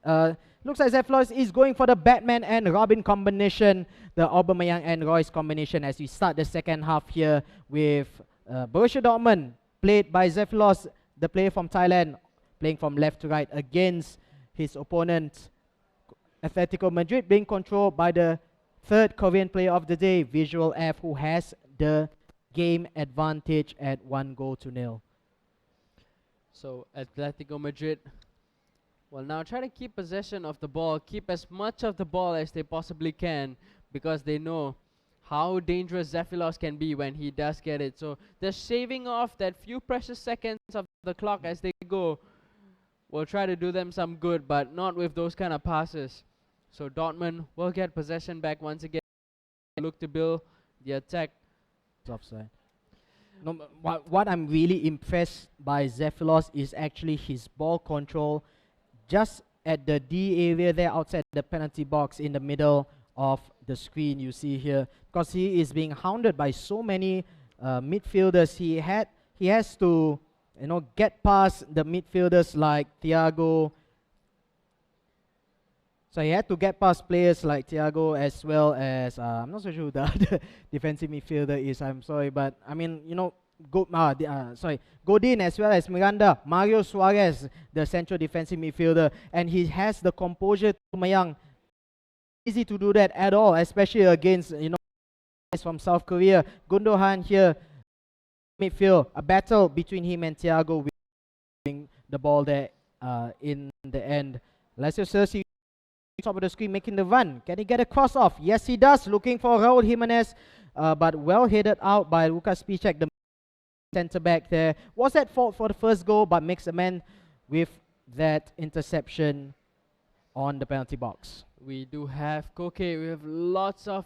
Looks like Zefilos is going for the Batman and Robin combination, the Aubameyang and Reus combination, as we start the second half here with Borussia Dortmund, played by Zefilos, the player from Thailand, playing from left to right against his opponent, Atletico Madrid, being controlled by the third Korean player of the day, Visual F, who has the game advantage at 1-0. So Atletico Madrid will now try to keep possession of the ball, keep as much of the ball as they possibly can, because they know how dangerous Zefilos can be when he does get it. So they're shaving off that few precious seconds of the clock as they go. Will try to do them some good, but not with those kind of passes. So Dortmund will get possession back once again. Look to build the attack. It's offside. No, what I'm really impressed by Zefilos is actually his ball control just at the D area there outside the penalty box in the middle of the screen you see here, because he is being hounded by so many midfielders. He has to, you know, get past the midfielders like Thiago. So he had to get past players like Thiago as well as I'm not so sure who the other defensive midfielder is. I'm sorry, but I mean, you know, Godin as well as Miranda, Mario Suarez, the central defensive midfielder, and he has the composure to Mayang. Easy to do that at all, especially against, you know, guys from South Korea. Gundogan here, midfield, a battle between him and Thiago, winning the ball there in the end. Alessio Cersei, top of the screen, making the run. Can he get a cross off? Yes, he does. Looking for Raul Jimenez, but well headed out by Lukas Piszczek, the centre back there. Was at fault for the first goal, but makes amends with that interception on the penalty box. We do have Koke. We have lots of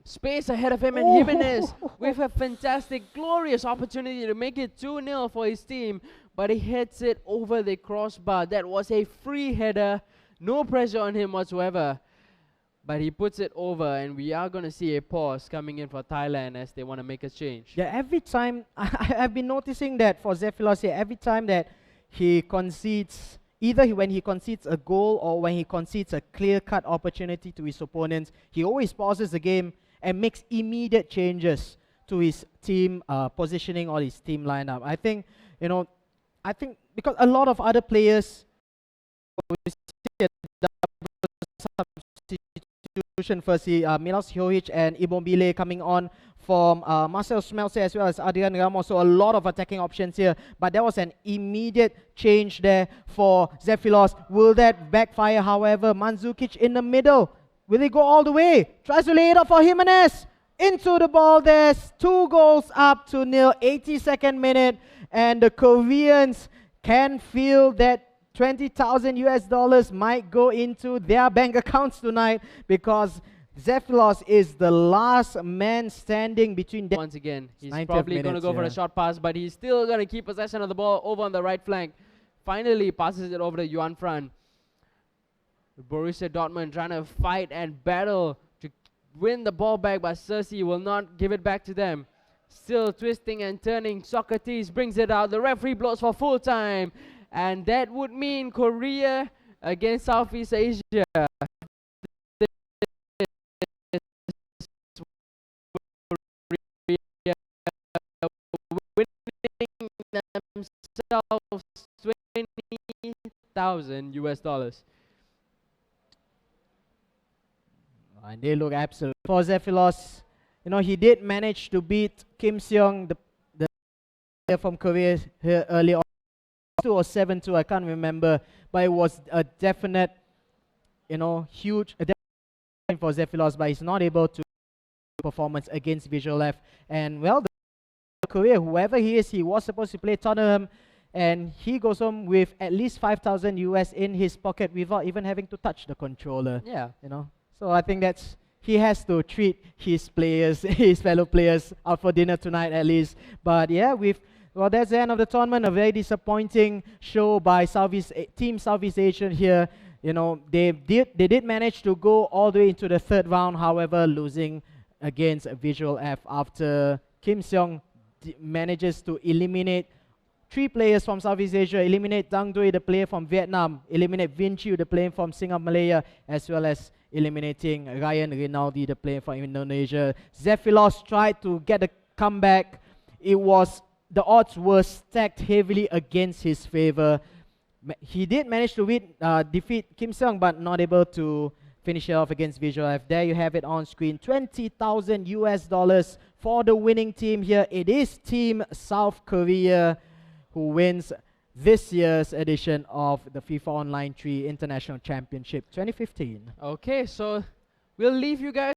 space ahead of him, and Jimenez with a fantastic, glorious opportunity to make it 2-0 for his team, but he hits it over the crossbar. That was a free header, no pressure on him whatsoever, but he puts it over, and we are going to see a pause coming in for Thailand as they want to make a change. Yeah, every time, I've been noticing that for Zefilos here, every time that he concedes, either when he concedes a goal or when he concedes a clear-cut opportunity to his opponents, he always pauses the game and makes immediate changes to his team positioning or his team lineup. I think, you know, because a lot of other players substitution first. Milos Jovic and Immobile coming on from Marcel Schmelzer as well as Adrian Ramos. So a lot of attacking options here. But there was an immediate change there for Zefilos. Will that backfire? However, Mandzukic in the middle. Will he go all the way? Tries to lay it up for Jimenez. Into the ball. There's 2 goals up to nil. 82nd minute. And the Koreans can feel that $20,000 might go into their bank accounts tonight, because Zefilos is the last man standing between them. Once again, he's probably going to go for a short pass, but he's still going to keep possession of the ball over on the right flank. Finally passes it over to Yuan Fran. Borussia Dortmund trying to fight and battle to win the ball back, but Cersei will not give it back to them. Still twisting and turning. Socrates brings it out. The referee blows for full time. And that would mean Korea against Southeast Asia. Winning themselves $20,000. And they look absolute. For Zefilos, you know, he did manage to beat Kim Seong, the player from Korea here early on. 2 or 7-2, I can't remember, but it was a definite, you know, huge for Zefilos, but he's not able to performance against Visual F. And well, the Korea, whoever he is, he was supposed to play Tottenham, and he goes home with at least $5,000 in his pocket without even having to touch the controller. Yeah, you know. So I think that's, he has to treat his players, his fellow players, out for dinner tonight at least. But yeah, well, that's the end of the tournament. A very disappointing show by Team Southeast Asia here. You know, they did manage to go all the way into the 3rd round, however, losing against Visual F after Kim Seong manages to eliminate 3 players from Southeast Asia, eliminate Dang Dui, the player from Vietnam, eliminate Vin Chiu, the player from Singapore, Malaya, as well as eliminating Ryan Rinaldi, the player from Indonesia. Zefilos tried to get a comeback. The odds were stacked heavily against his favor. He did manage to defeat Kim Seong, but not able to finish it off against Visual F. There you have it on screen. $20,000 for the winning team here. It is Team South Korea who wins this year's edition of the FIFA Online 3 International Championship 2015. Okay, so we'll leave you guys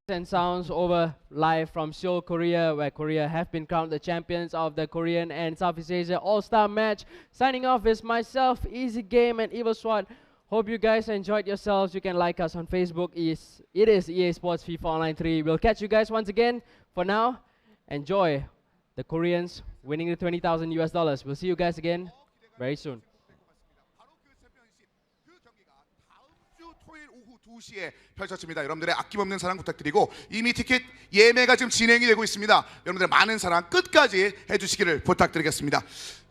and sounds over live from Seoul, Korea, where Korea have been crowned the champions of the Korean and Southeast Asia All-Star match. Signing off is myself, Easy Game, and Evil Swat. Hope you guys enjoyed yourselves. You can like us on Facebook. It is EA Sports FIFA Online 3. We'll catch you guys once again. For now, enjoy the Koreans winning the $20,000. We'll see you guys again very soon. 2시에 펼쳐집니다. 여러분들의 아낌없는 사랑 부탁드리고 이미 티켓 예매가 지금 진행이 되고 있습니다. 여러분들의 많은 사랑 끝까지 해주시기를 부탁드리겠습니다.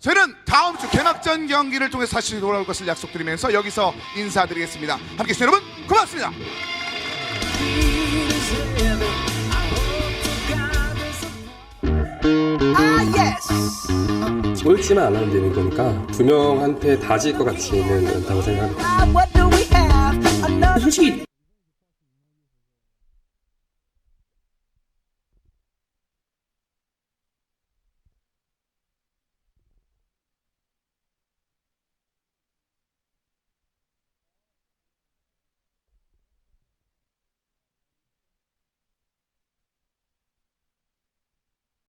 저희는 다음 주 개막전 경기를 통해서 다시 돌아올 것을 약속드리면서 여기서 인사드리겠습니다. 함께해 주신 여러분 고맙습니다. 꼴찌만 안 하면 되는 거니까 두 명한테 다 질 것 같지는 않다고 생각합니다. 솔직히